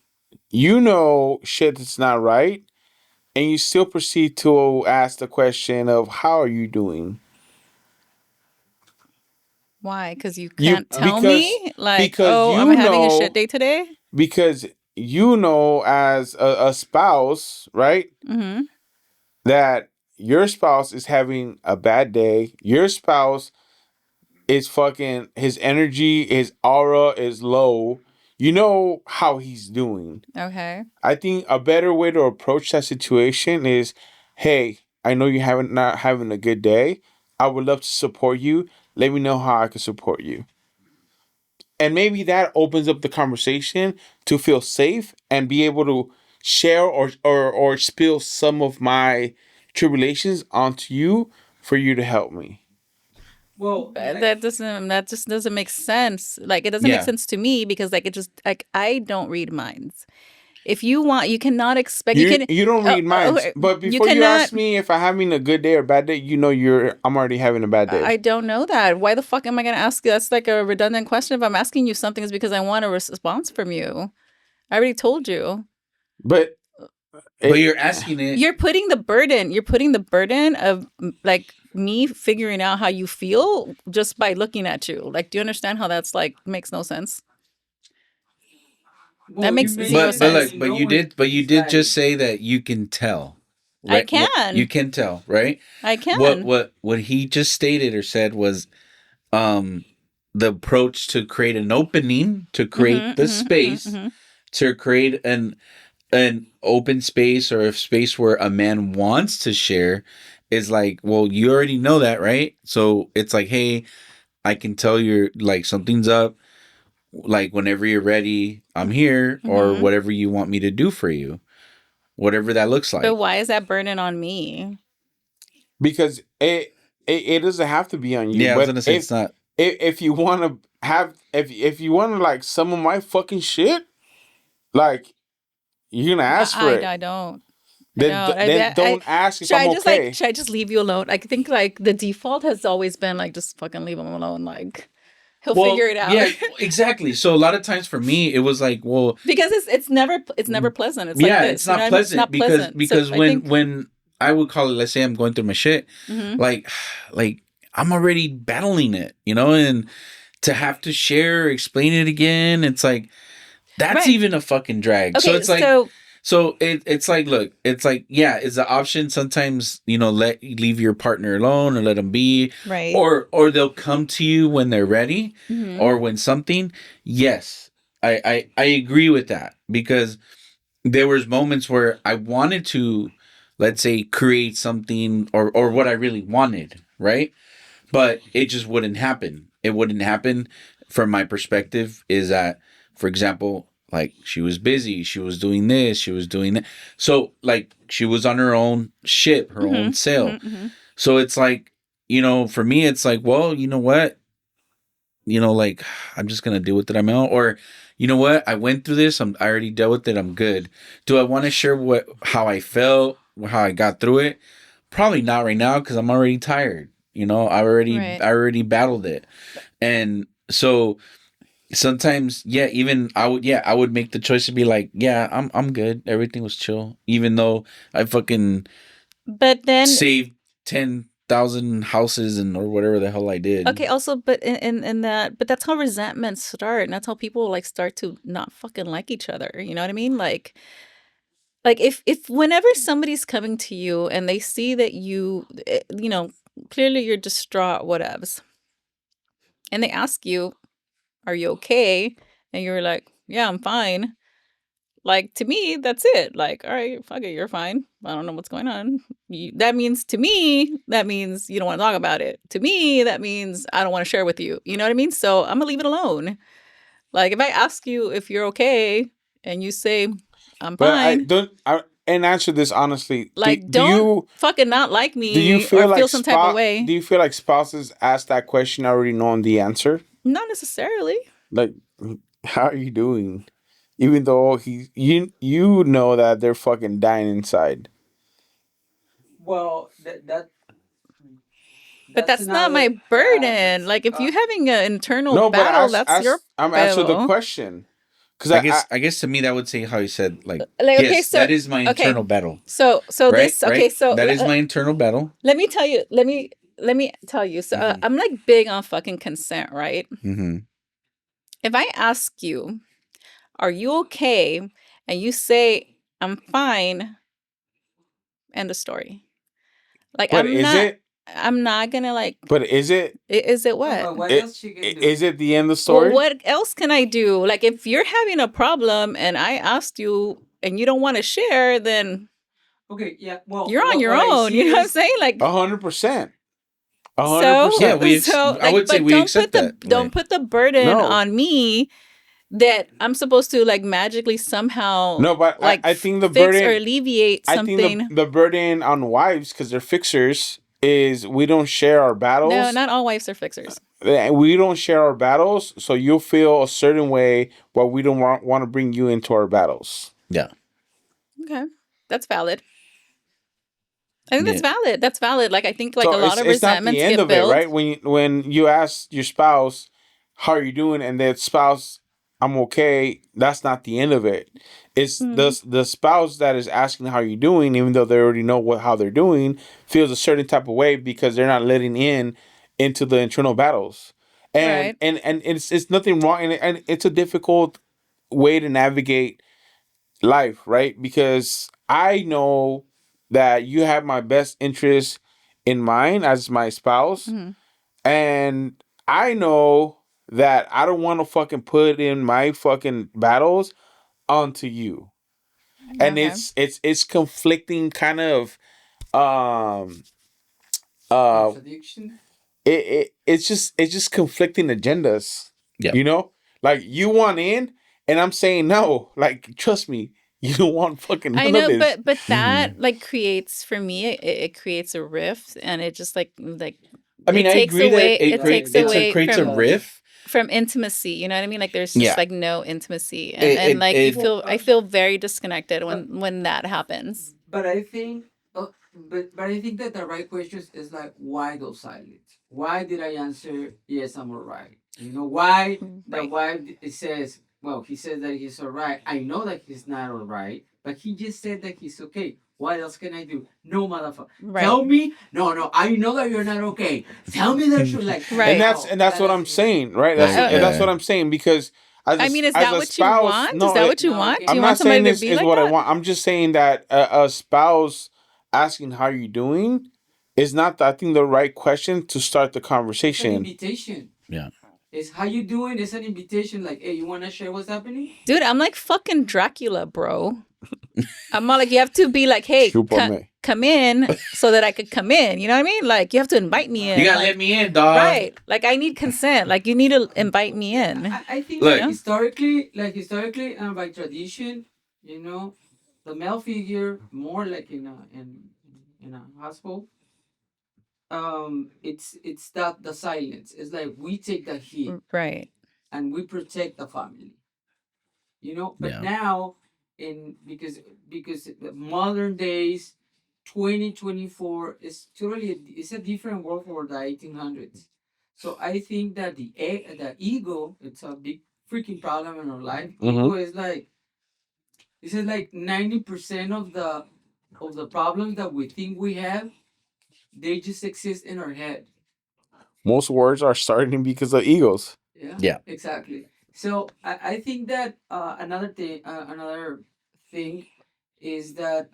you know shit that's not right, and you still proceed to ask the question of how are you doing? why? Because you can't tell because- me? Like, because oh, you I'm having a know- shit day today? Because you know, as a spouse, right, Mm-hmm. that your spouse is having a bad day. Your spouse is fucking, his energy, his aura is low. You know how he's doing. Okay. I think a better way to approach that situation is, hey, I know you're not having a good day. I would love to support you. Let me know how I can support you. And maybe that opens up the conversation to feel safe and be able to share or spill some of my tribulations onto you for you to help me. well, That just doesn't make sense. Like, it doesn't make Yeah. sense to me because like it just like I don't read minds. If you want, you cannot expect You don't read minds. okay, But you before you ask cannot- me if I'm having a good day or bad day, you know I'm already having a bad day. I don't know that. Why the fuck am I going to ask you? That's like a redundant question. If I'm asking you something, it's because I want a response from you. I already told you. but But you're asking it. You're putting the burden. You're putting the burden of like me figuring out how you feel just by looking at you. Like, do you understand how that's like makes no sense? well, makes you zero mentioned sense. But you did it's like- just say that you can tell. I right? You can. can tell, right? I can. What he just stated or said was um the approach to create an opening, to create Mm-hmm, the mm-hmm, mm-hmm, space, mm-hmm. to create an open space or a space where a man wants to share is like, well, you already know that, right? So it's like, hey, I can tell you're like something's up. Like whenever you're ready, I'm here, or Mm-hmm. whatever you want me to do for you, whatever that looks But like. why is that burden on me? Because it doesn't have to be on you. Yeah, I was But gonna say it's not. if you want to have if you want to like some of my fucking shit, like you're gonna ask for it. I don't. I Then don't. then don't ask if I'm okay. Should I just leave you alone? I think like the default has always been like just fucking leave him alone. Like he'll Well, figure it out. yeah, exactly. So a lot of times for me, it was like, well, Because it's never pleasant. It's like yeah, this. it's You know not what I mean? It's pleasant not because pleasant. because So I think when I would call it, let's say I'm going through my shit, mhm. like like I'm already battling it, and to have to share, explain it again, it's like that's Right. even a fucking drag. So Okay, it's like so it's like, look, it's like, yeah, it's an option sometimes, leave your partner alone and let them be, right. or they'll come to you when they're ready, Mhm. or when something. Yes, I agree with that, because there was moments where I wanted to, let's say, create something, or what I really wanted, right? But it just wouldn't happen. It wouldn't happen. From my perspective, is that, for example, like she was busy, she was doing this, she was doing that. So like she was on her own ship, her own Mhm. sail. Mhm. Mhm. So it's like, for me, it's like, well, you know what? Like I'm just gonna deal with it. I'm out. Or, you know what? I went through this. I already dealt with it. I'm good. Do I want to share how I felt, how I got through it? Probably not right now, because I'm already tired. Right. I already battled it. And so sometimes, yeah, even I would make the choice to be like, yeah, I'm good. Everything was chill. Even though I fucking But then saved 10,000 houses or whatever the hell I did. okay, also but in that but that's how resentments start, and that's how people like start to not fucking like each other. You know what I mean? Like if whenever somebody's coming to you and they see that clearly you're distraught, whatevs, and they ask you, "Are you okay?" And you're like, "Yeah, I'm fine." Like to me, that's it. Like, all right, fuck it, you're fine. I don't know what's going on. That means to me, that means you don't want to talk about it. To me, that means I don't want to share with you. You know what I mean? So I'm gonna leave it alone. Like if I ask you if you're okay and you say I'm But fine, and answer this honestly. like don't fucking not like do you me or feel like feel some type of way. do you feel like spouses ask that question already knowing the answer? Not necessarily. Like, how are you doing? Even though you know that they're fucking dying inside. Well, But that's that's not another. my burden. Like if you're having an internal No, but battle, that's your I'm answering the battle. question. Because I guess to me that would say how you said, like, Like okay, yes, so that is my okay, internal battle. so Right? this okay, Right? so That is my internal battle. let me tell you. Let me tell you. So Mhm. I'm like big on fucking consent, right? Mm-hmm. If I ask you, "Are you okay?" and you say, "I'm fine," end of story. Like but is it? I'm not gonna like. But is it? Is it No, what? but what It, else she can do? is it the end of the Well, story? what else can I do? Like if you're having a problem and I asked you and you don't want to share, then Okay, yeah. Well, you're on your what I own. see You know what I'm is saying? Like 100%. so 100%. Yeah, so I like would say but we accept that. don't Right. put the burden No. on me that I'm supposed to like magically somehow No, but like I think the fix or burden. alleviate I think something. the burden on wives, because they're fixers, is we don't share our No, battles. not all wives are fixers. We don't share our battles, so you'll feel a certain way while we don't want to bring you into our battles. Yeah. Okay. That's valid. I think that's Yeah. valid. That's valid. Like I think like So a lot of it's not the resentments end get of it, built. right? When you ask your spouse how are you doing, and that spouse, I'm okay. That's not the end of it. It's the spouse that is asking how you doing, even though they already know how they're doing, feels a certain type of way because they're not letting into the internal battles, and Right. and it's nothing wrong, and it's a difficult way to navigate life, right? Because I know that you have my best interest in mind as my spouse, Mhm. and I know that I don't want to fucking put in my fucking battles onto you, and Okay. it's conflicting kind of um uh Contradiction. it's just conflicting agendas. Yeah. You know, like you want in, and I'm saying no. Like, trust me, you don't want fucking I none of know, this. but that like creates for me it creates a rift, and it just like I mean, it I takes agree that away it takes away creates a riff. from intimacy. You know what I mean? Like there's just Yeah. like no intimacy, and It like it, I feel very disconnected when that happens. But I think, but I think that the right question is like, why those silence? Why did I answer yes, I'm alright? You know why the Right. wife it says, well, he says that he's alright. I know that he's not alright, but he just said that he's okay. What else can I do? No, motherfucker. Right. Tell me, no. I know that you're not okay. Tell me that you're like, Right. And that's what I'm saying, right? That's Like, and that's what I'm saying, because I mean, is as that a what you spouse, want? no, Is that what you no, want? okay. Do you I'm want not somebody saying to this be is like what I that? want. I'm just saying that a spouse asking how you doing is not, I think, the right question to start the It's an conversation. invitation. Yeah. It's how you doing? It's an invitation. Like, hey, you wanna share what's happening? Dude, I'm like fucking Dracula, bro. I'm not like, you have to be like, hey, Chúpame. come in so that I could come in. You know what I mean? Like, you have to invite me in. You gotta like, let me in, dog. right. Like, I need consent. Like, you need to invite me in. I think Look. historically and by tradition, you know, the male figure more like in a household. It's that the silence. It's like we take the heat Right. and we protect the family. You know, but Yeah. now in because the modern days, 2024 is totally it's a different world for the 1800s. So I think that the ego, it's a big freaking problem in our life. Ego is like this is like 90% of the problems that we think we have, they just exist in our head. Most words are starting because of egos. Yeah. Exactly. So I think that another thing is that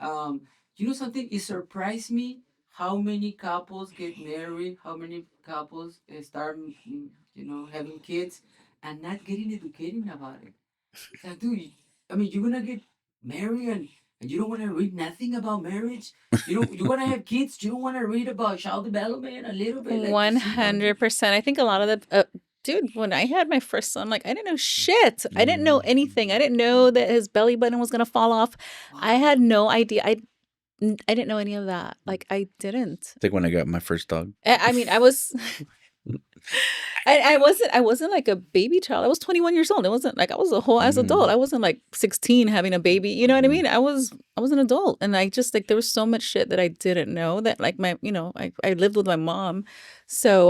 you know something, it surprised me how many couples get married, how many couples start you know having kids and not getting educated about it. It's like, dude, I mean, you're gonna get married and you don't want to read nothing about marriage. You want to have kids. You don't want to read about child development a little bit, like to see how 100%. I think a lot of the dude, when I had my first son, like I didn't know shit. I didn't know anything. I didn't know that his belly button was gonna fall off. I had no idea. I didn't know any of that. Like I didn't. It's like when I got my first dog. I mean, I was. I wasn't like a baby child. I was 21 years old. It wasn't like I was a whole ass adult. I wasn't like 16 having a baby. You know what I mean? I was an adult, and I just like there was so much shit that I didn't know that like my I lived with my mom, so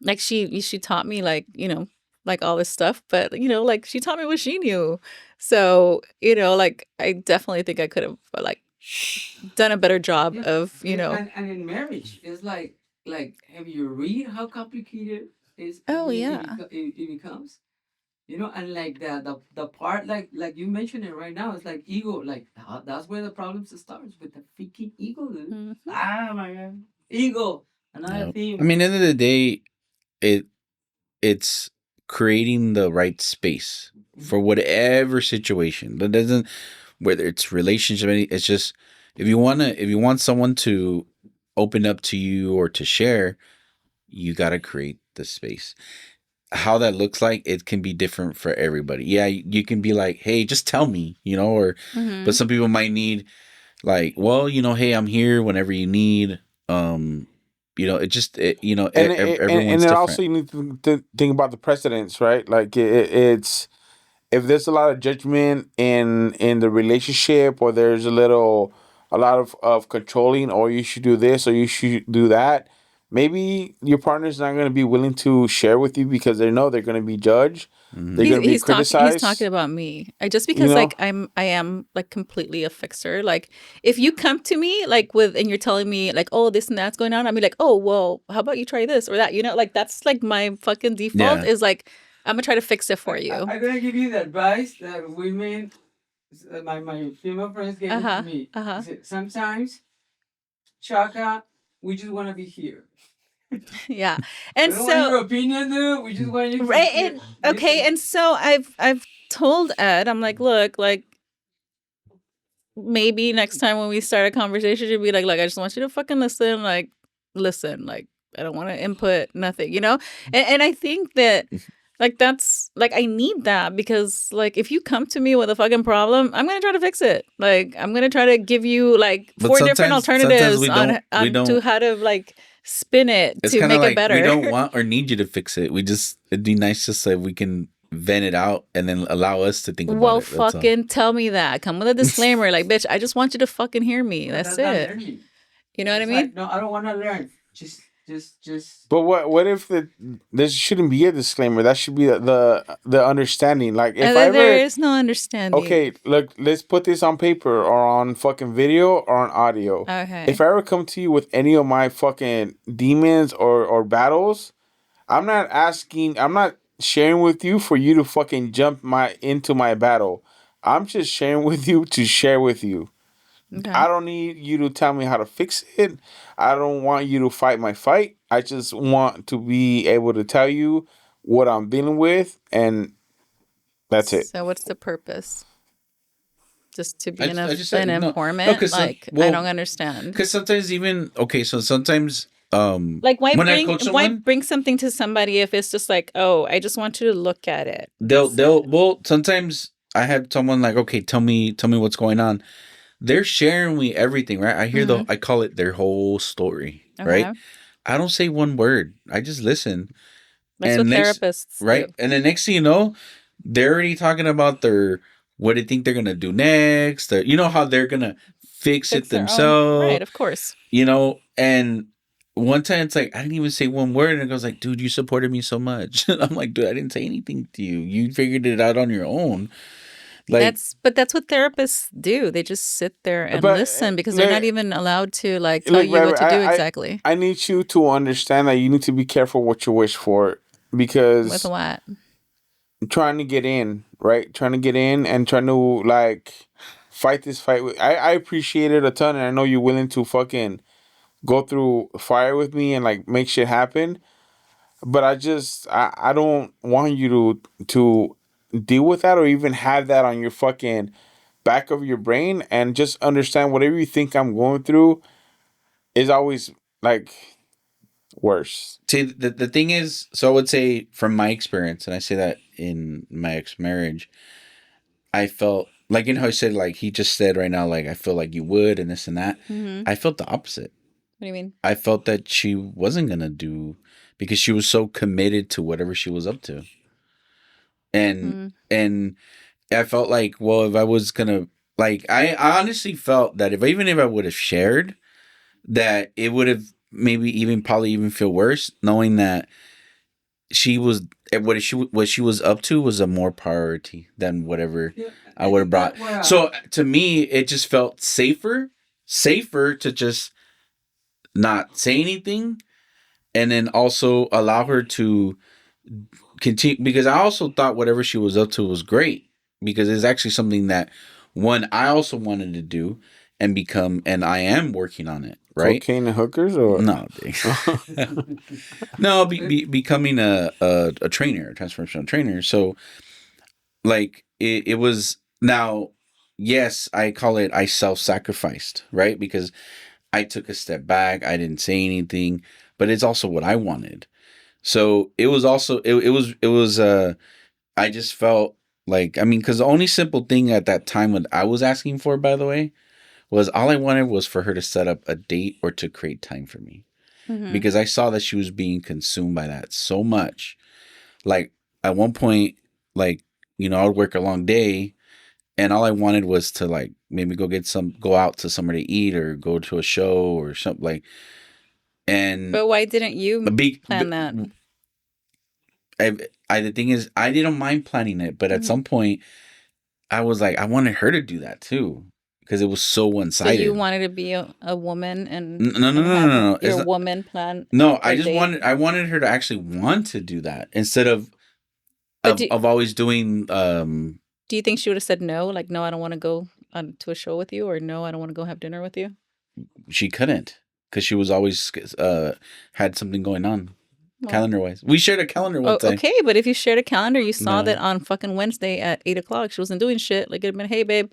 like she taught me like like all this stuff, but like she taught me what she knew. So like I definitely think I could have like done a better job of and in marriage it's like have you read how complicated Oh, yeah. it becomes, you know, and like the part like you mentioned it right now, it's like ego, like that's where the problems starts with the freaking ego, dude. Mhm. Ah my god, ego, another Yeah. theme. I mean, end of the day, it's creating the right space for whatever situation. That doesn't, whether it's relationship, it's just if you want someone to open up to you or to share, you got to create the space. How that looks like, it can be different for everybody. Yeah, you can be like, hey, just tell me, or Mhm. but some people might need like, well, hey, I'm here whenever you need. It just everyone's And then different. also you need to think about the precedents, right? Like it's if there's a lot of judgment in the relationship, or there's a lot of controlling, or you should do this or you should do that, maybe your partner's not going to be willing to share with you because they know they're going to be judged. They're going to be He's criticized. talking about me. Just because like I am like completely a fixer. Like if you come to me like and you're telling me like, oh, this and that's going on, I'll be like, oh well, how about you try this or that? Like that's like my fucking default Yeah. is like I'm gonna try to fix it for you. I'm gonna give you the advice that women my female friends gave it to me. Uh-huh. They said, sometimes, Chaka, we just want to be here. Yeah. We And don't want so your opinion, dude. We just want you to right hear. and okay, Listen. and so I've told Ed, I'm like, look, like maybe next time when we start a conversation, you'd be like, look, I just want you to fucking listen, like I don't want to input nothing, you know? And I think that like that's like I need that because like if you come to me with a fucking problem, I'm gonna try to fix it. Like I'm gonna try to give you like But 4 different sometimes alternatives we on to don't. how to like spin it It's to kind of make it like we better. don't want or need you to fix it. It'd be nice just so we can vent it out and then allow us to think about Well, it. That's all. fucking tell me that. Come with a disclaimer, like, bitch, I just want you to fucking hear me. No, That's not it. learning. You know what I It's mean? like, no, I don't want to learn. Just. But what if there shouldn't be a disclaimer? That should be the understanding. Like if I There ever is no understanding. okay, look, let's put this on paper or on fucking video or on audio. Okay. If I ever come to you with any of my fucking demons or battles, I'm not sharing with you for you to fucking jump into my battle. I'm just sharing with you to share with you. Okay. I don't need you to tell me how to fix it. I don't want you to fight my fight. I just want to be able to tell you what I'm dealing with, and that's it. So what's the purpose? Just to be I just said an no, informant? 'cause Like I don't understand. Because sometimes even so sometimes Like why when I coach someone, bring something to somebody if it's just like, oh, I just want you to look at it. they'll sometimes I have someone like, okay, tell me what's going on. They're sharing me everything, right? I hear I call it their whole story, Okay. right? I don't say one word. I just listen. That's what therapists right? do. And the next thing you know, they're already talking about what they think they're gonna do next. You know how they're gonna fix it their own. themselves, Right, of course. you know. And one time it's like I didn't even say one word, and it goes like, "Dude, you supported me so much." I'm like, "Dude, I didn't say anything to you. You figured it out on your own." Like that's what therapists do. They just sit there and But, listen because they're not even allowed to like tell look, you what Robert, to do exactly. I need you to understand that you need to be careful what you wish for because With what? trying to get in, right? Trying to get in and trying to like fight this fight. I appreciate it a ton, and I know you're willing to fucking go through fire with me and like make shit happen. But I don't want you to deal with that or even have that on your fucking back of your brain, and just understand whatever you think I'm going through is always like worse. see, the thing is, so I would say from my experience, and I say that in my ex marriage, I felt like, you know how I said, like he just said right now, like I feel like you would and this and that. Mm-hmm. I felt the opposite. What do you mean? I felt that she wasn't gonna do, because she was so committed to whatever she was up to. And I felt like, well, if I was gonna, like, I honestly felt that even if I would have shared, that it would have maybe even probably even feel worse, knowing that she was what she was up to was a more priority than whatever I would have brought. So to me, it just felt safer to just not say anything, and then also allow her to continue, because I also thought whatever she was up to was great, because it's actually something that one I also wanted to do and become, and I am working on it. Right? Cocaine and hookers or No, no, becoming a trainer, a transformational trainer. So, like, it was now. Yes, I call it. I self-sacrificed, right? Because I took a step back. I didn't say anything, but it's also what I wanted. So it was also it was. I just felt like, I mean, because the only simple thing at that time what I was asking for, by the way, was all I wanted was for her to set up a date or to create time for me. Mm-hmm. Because I saw that she was being consumed by that so much. Like at one point, like, you know, I would work a long day and all I wanted was to like maybe go out to somewhere to eat or go to a show or something like. And but why didn't you plan that? The thing is, I didn't mind planning it, but at some point I was like, I wanted her to do that too. Because it was so one-sided. So you wanted to be a woman and no. Your woman plan. No, I wanted her to actually want to do that instead of always doing Do you think she would have said no? Like, no, I don't want to go to a show with you, or no, I don't want to go have dinner with you? She couldn't because she was always had something going on Well, calendar wise. We shared a calendar one time. okay, but if you shared a calendar, you saw No. that on fucking Wednesday at 8 o'clock, she wasn't doing shit. Like, it'd been, hey, babe,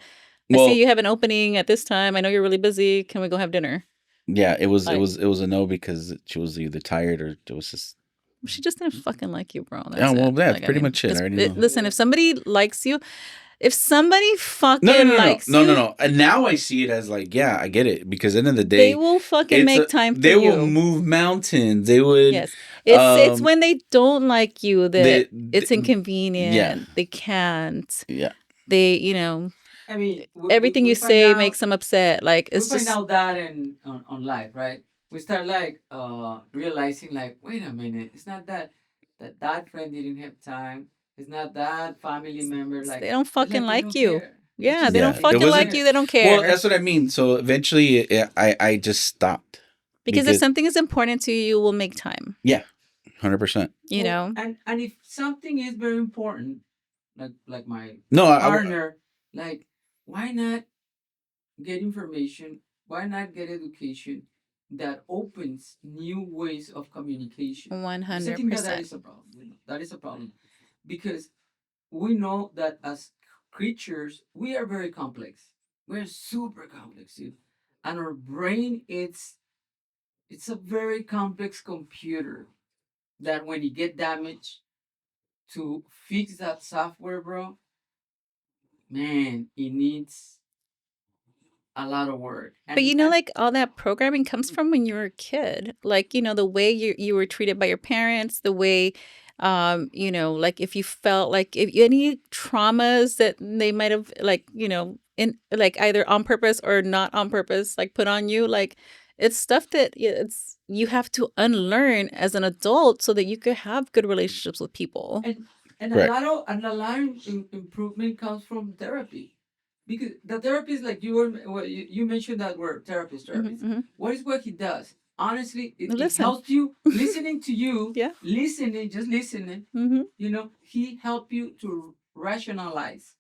I Well, see you have an opening at this time. I know you're really busy. Can we go have dinner? yeah, it was Like- a no because she was either tired or it was just. She just didn't fucking like you, bro. That's Yeah, well, it. that's Like, pretty much it. I already know. Listen, if somebody likes you, if somebody fucking No, likes you, no. And now I see it as like, yeah, I get it because at the end of the day, they will fucking make time for they you. will move mountains. They would. Yes, it's when they don't like you that it's they- inconvenient. yeah. They can't. Yeah. They, I mean, everything you find say out- makes them upset. Like, we it's find just out that on life, right? We start like realizing like, wait a minute, it's not that friend didn't have time. It's not that family member like they don't fucking they like don't you. care. It's Yeah, just they don't Yeah, it fucking wasn't- like you. They don't care. Well, that's what I mean. So eventually, I just stopped. because if something is important to you, you will make time. 100%. You Well, know. and if something is very important, like my No, partner, like why not get information? Why not get education that opens new ways of communication? I think that 100%. is a problem. That is a problem because we know that as creatures we are very complex. We're super complex, dude. And our brain it's a very complex computer that when it get damaged to fix that software, bro, man, it needs a lot of work. But like all that programming comes from when you were a kid. Like, the way you were treated by your parents, the way, like if you felt like if any traumas that they might have like, in like either on purpose or not on purpose, like put on you, like it's stuff that you have to unlearn as an adult so that you could have good relationships with people. And Right. a lot of improvement comes from therapy. Because the therapist, like you mentioned that word therapist. Mhm. What he does? Honestly, it Listen. helps you listening to you. Yeah. Just listening. Mm-hmm. He help you to rationalize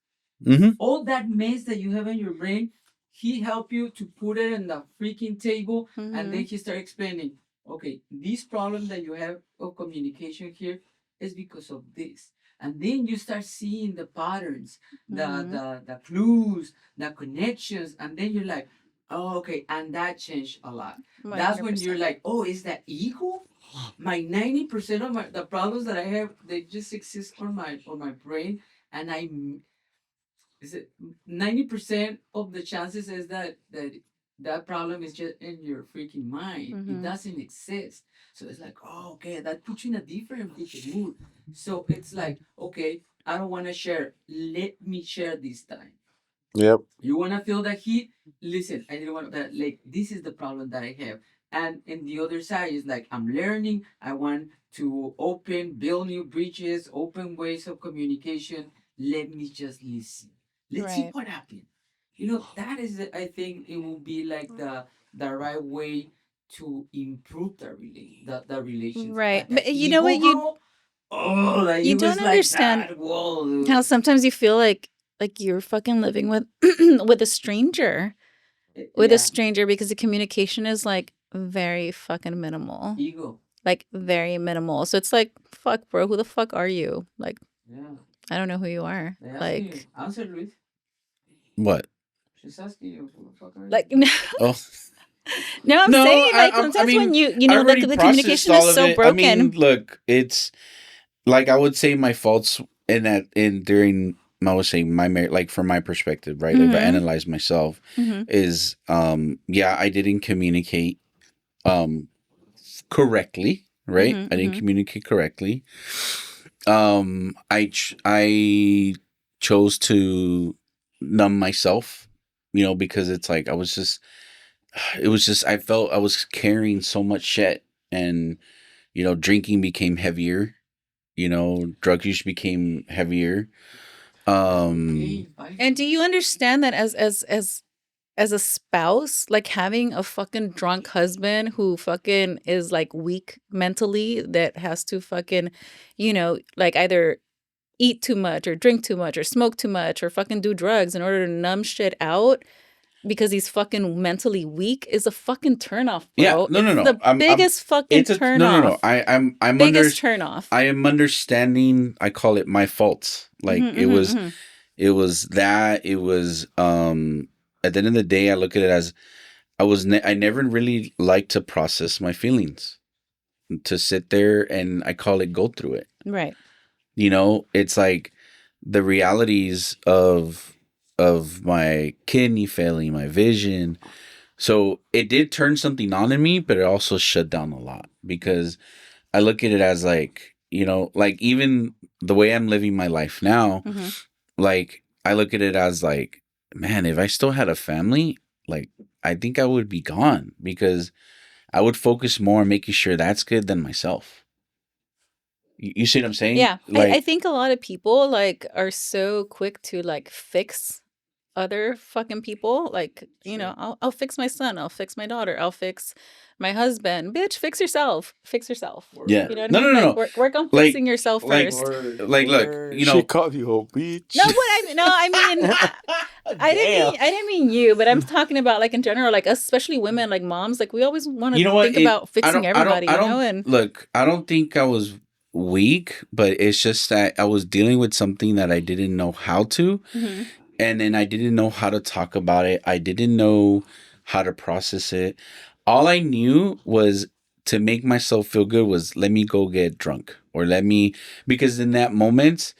Mm-hmm. all that mess that you have in your brain. He help you to put it in the freaking table, and then he start explaining. Okay, this problem that you have of communication here is because of this. And then you start seeing the patterns, the clues, the connections, and then you're like, oh, okay, and that changed a lot. That's when you're like, oh, is that ego? My 90% of the problems that I have, they just exist on my brain, and is it 90% of the chances is that problem is just in your freaking mind. It doesn't exist. So it's like, oh, okay, that puts you in a different freaking mood. So it's like, okay, I don't want to share. Let me share this time. Yep. You want to feel that heat? Listen, I didn't want that. Like, this is the problem that I have. And in the other side is like, I'm learning. I want to build new bridges, open ways of communication. Let me just listen. Let's see Right. what happens. That is, I think it will be like the right way to improve the relationship. Right. The But you know what, ego, bro, like, you it was don't like understand that. Whoa, dude. how sometimes you feel like you're fucking living with with a stranger. With Yeah. a stranger because the communication is like very fucking minimal. Ego. Like very minimal. So it's like, fuck, bro, who the fuck are you? Like, Yeah. I don't know who you are. They asking Like, you. Answer, Luis. What? She's asking you. Who the fuck are you? like no, Oh, no, I'm No, saying like I sometimes mean, when you I know already the processed communication all is of so it. broken. I mean, look, it's like I would say my faults during I would say my like from my perspective, right? If I Mhm. analyze myself, Mhm. is yeah, I didn't communicate correctly, right? Mhm, I didn't mhm. communicate correctly. I chose to numb myself, because it's like I felt I was carrying so much shit, and drinking became heavier, drug use became heavier. Okay, bye. And do you understand that as a spouse, like having a fucking drunk husband who fucking is like weak mentally, that has to fucking, like either eat too much or drink too much or smoke too much or fucking do drugs in order to numb shit out because he's fucking mentally weak is a fucking turnoff, Yeah, bro. no, no, It's no. the biggest fucking It's a turnoff. no. I'm biggest turnoff. I am understanding. I call it my faults. Like it was that. It was at the end of the day, I look at it as I never really liked to process my feelings, to sit there and I call it go through it. Right. You know, it's like the realities of my kidney failing, my vision. So it did turn something on in me, but it also shut down a lot because I look at it as like, you know, like even the way I'm living my life now, like I look at it as like, man, if I still had a family, like I think I would be gone because I would focus more on making sure that's good than myself. You see what I'm saying? Yeah. Like, I think a lot of people like are so quick to like fix other fucking people. Like, you know, I'll fix my son, I'll fix my daughter, I'll fix my husband. Bitch, fix yourself. Fix yourself. yeah. You know what No, I mean? no, no, Like, no. work on Like- fixing yourself like- first. Like, look, you know, She called you a bitch. No, I mean I didn't mean you, but I'm talking about like in general, like especially women, like moms, like we always want to you know what? think about fixing everybody, I you don't, know? And look, I don't think I was weak, but it's just that I was dealing with something that I didn't know how to. And then I didn't know how to talk about it. I didn't know how to process it. All I knew was to make myself feel good was let me go get drunk or because in that moment,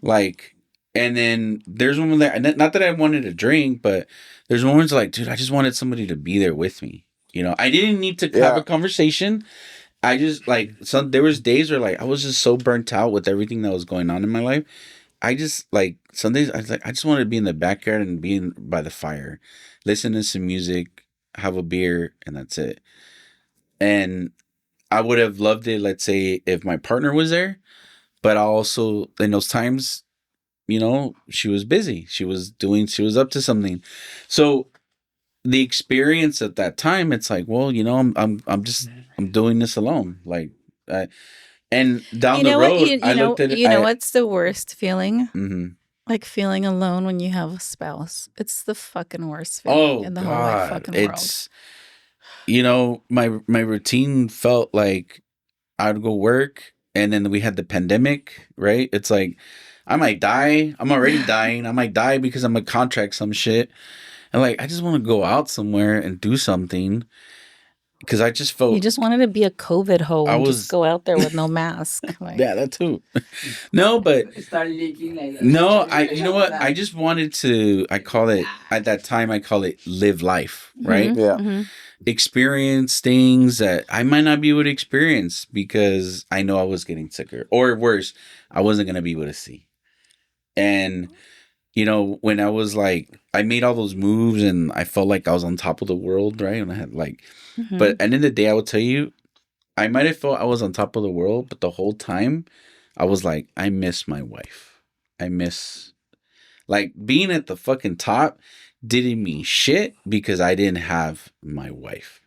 like, and then there's one that, not that I wanted to drink, but there's moments like, dude, I just wanted somebody to be there with me. You know, I didn't need to have a conversation. I just like there was days where like I was just so burnt out with everything that was going on in my life. I just like some days I was like I just wanted to be in the backyard and be by the fire, listen to some music, have a beer, and that's it. And I would have loved it, let's say, if my partner was there, but I also in those times, you know, she was busy. She was up to something. So the experience at that time, it's like, well, you know, I'm doing this alone. Like, and down you the know road, what? I looked at it. You know what's the worst feeling? Mm-hmm. Like feeling alone when you have a spouse. It's the fucking worst feeling in the whole like, fucking world. It's, you know, my routine felt like I'd go work and then we had the pandemic, right? It's like, I might die. I'm already dying. I might die because I'm gonna contract some shit. And like, I just want to go out somewhere and do something because I just felt you just wanted to be a COVID hoe and was- just go out there with no mask. Like, yeah, that too. No, but Start leaking like no, you know what? I just wanted to, I call it, at that time, I call it live life, right? Yeah. Experience things that I might not be able to experience because I know I was getting sicker. Or worse, I wasn't going to be able to see. And, you know, when I was like, I made all those moves and I felt like I was on top of the world, right? And I had like, but at the end of the day, I will tell you, I might have felt I was on top of the world, but the whole time I was like, I miss my wife. I miss, like, being at the fucking top didn't mean shit because I didn't have my wife,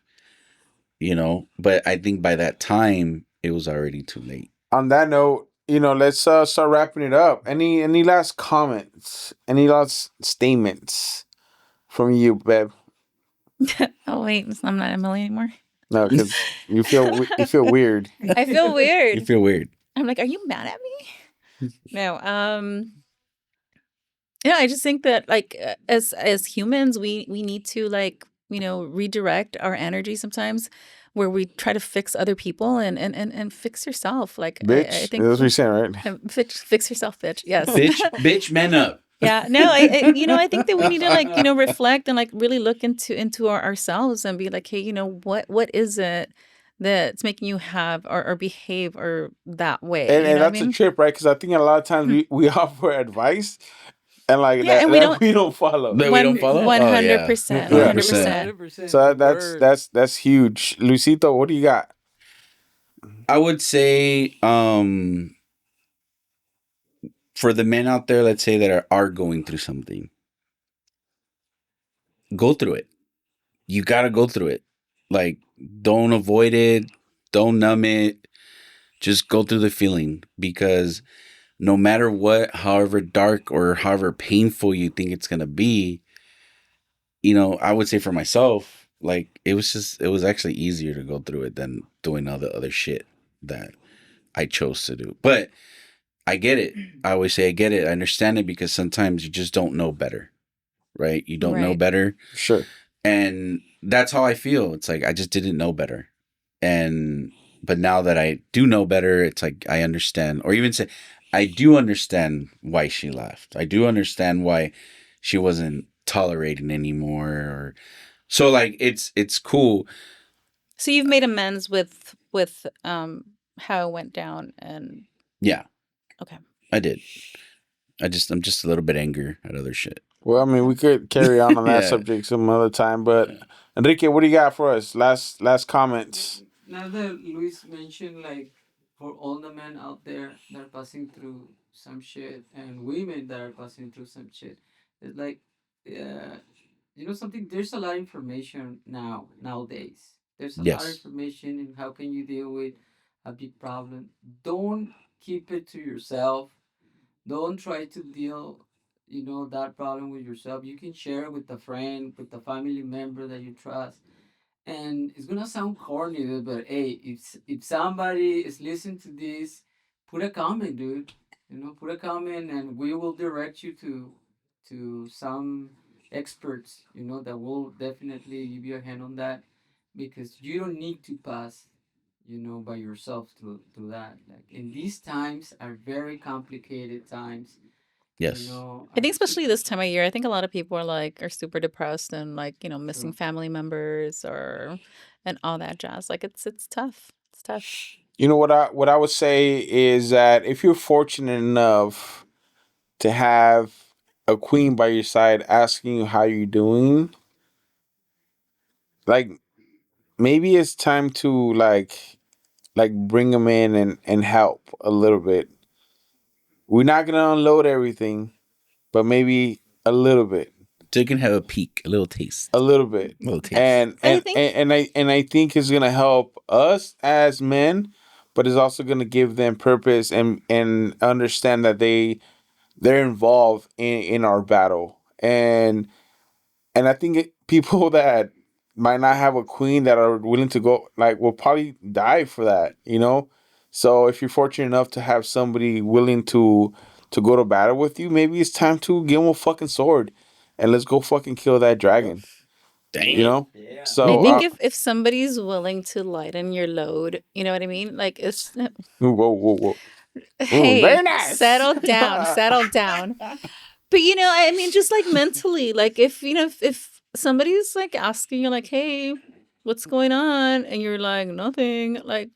you know? But I think by that time, it was already too late. On that note, you know, let's start wrapping it up. Any last comments? Any last statements from you, Bev? oh wait, I'm not Emily anymore. No, because you feel weird. I feel weird. You feel weird. I'm like, are you mad at me? No. Yeah, I just think that like as humans, we need to like, you know, redirect our energy sometimes where we try to fix other people and fix yourself. Like Bitch. I think That's what you're saying, right? fix yourself, bitch. Yes. Bitch, man up. Yeah, no, I think that we need to like, you know, reflect and like really look into ourselves and be like, hey, you know, what is it that's making you have or behave or that way? And, you know that's what I a mean? trip, right? Because I think a lot of times we offer advice and like Yeah, and we don't- we don't follow. That we don't follow? 100%. 100%. So that's huge. Luisito, what do you got? I would say, for the men out there, let's say that are going through something, go through it. You got to go through it. Like, don't avoid it. Don't numb it. Just go through the feeling because no matter what, however dark or however painful you think it's gonna be, I would say for myself, like it was actually easier to go through it than doing all the other shit that I chose to do. But I get it. I always say I get it. I understand it because sometimes you just don't know better, right? You don't know Right. better. Sure. And that's how I feel. It's like I just didn't know better. But now that I do know better, it's like I understand, or even say I do understand why she left. I do understand why she wasn't tolerating anymore. So like it's cool. So you've made amends with how it went down, and Yeah, okay. I did. I'm just a little bit angry at other shit. Well, I mean, we could carry on that Yeah. subject some other time, but Enrique, what do you got for us? Last comments. Now that Luis mentioned, like, for all the men out there that are passing through some shit and women that are passing through some shit, it's like, something. There's a lot of information nowadays. There's a lot of Yes. information in how can you deal with a big problem. Don't keep it to yourself. Don't try to deal, that problem with yourself. You can share it with a friend, with a family member that you trust. And it's gonna sound corny, dude, but hey, if somebody is listening to this, put a comment, dude. Put a comment, and we will direct you to some experts. That will definitely give you a hand on that, because you don't need to pass, by yourself through that. Like, and these times are very complicated times. Yes. I think especially this time of year, I think a lot of people are super depressed and missing True. family members and all that jazz. Like it's tough. It's tough. You know what I would say is that if you're fortunate enough to have a queen by your side asking you how you're doing, like maybe it's time to bring them in and help a little bit. We're not gonna unload everything, but maybe a little bit. So you can have a peek, a little taste. A little bit. A little taste. And I and, think- I think it's gonna help us as men, but it's also gonna give them purpose and understand that they're involved in our battle. And I think people that might not have a queen that are willing to go will probably die for that. So if you're fortunate enough to have somebody willing to go to battle with you, maybe it's time to give them a fucking sword and let's go fucking kill that dragon. Dang. Yeah. I So think if somebody's willing to lighten your load, you know what I mean? Like it's whoa. hey, very nice. settle down. But I mean, just like mentally, like if somebody's like asking you, like, "Hey, what's going on?" and you're like, "Nothing," like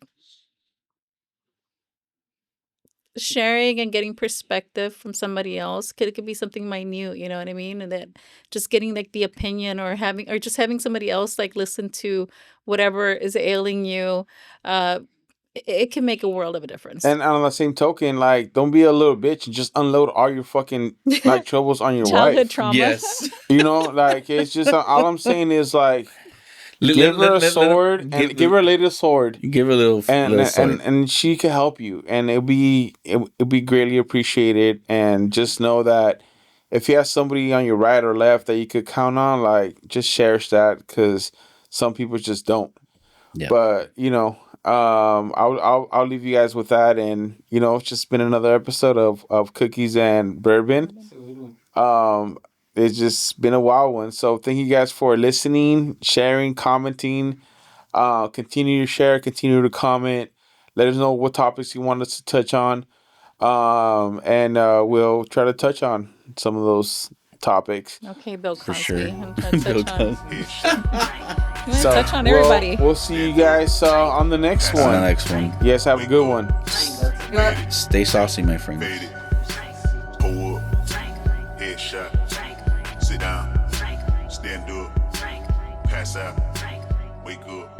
sharing and getting perspective from somebody else it could be something minute, you know what I mean? And that just getting like the opinion or just having somebody else like listen to whatever is ailing you, it can make a world of a difference. And on the same token, don't be a little bitch and just unload all your fucking troubles on your Childhood wife. trauma. Yes. It's just all I'm saying is give her a sword and give her a lady a sword. Give her a little sword. And she can help you, and it'll be greatly appreciated. And just know that if you have somebody on your right or left that you could count on, just cherish that, because some people just don't. Yeah. But I'll leave you guys with that, and it's just been another episode of Cookies and Bourbon. It's just been a wild one. So thank you guys for listening, sharing, commenting. Continue to share, continue to comment. Let us know what topics you want us to touch on. And we'll try to touch on some of those topics. Okay, Bill Cosby. For sure. I'm trying to Bill touch on, Headshot. you want to touch on everybody. We'll see you guys on the next On the one. next one. Yes, have a good one. Stay saucy, my friend. Faded. Pull up. Headshot. Sit down. Stand up. Pass out. Wake up.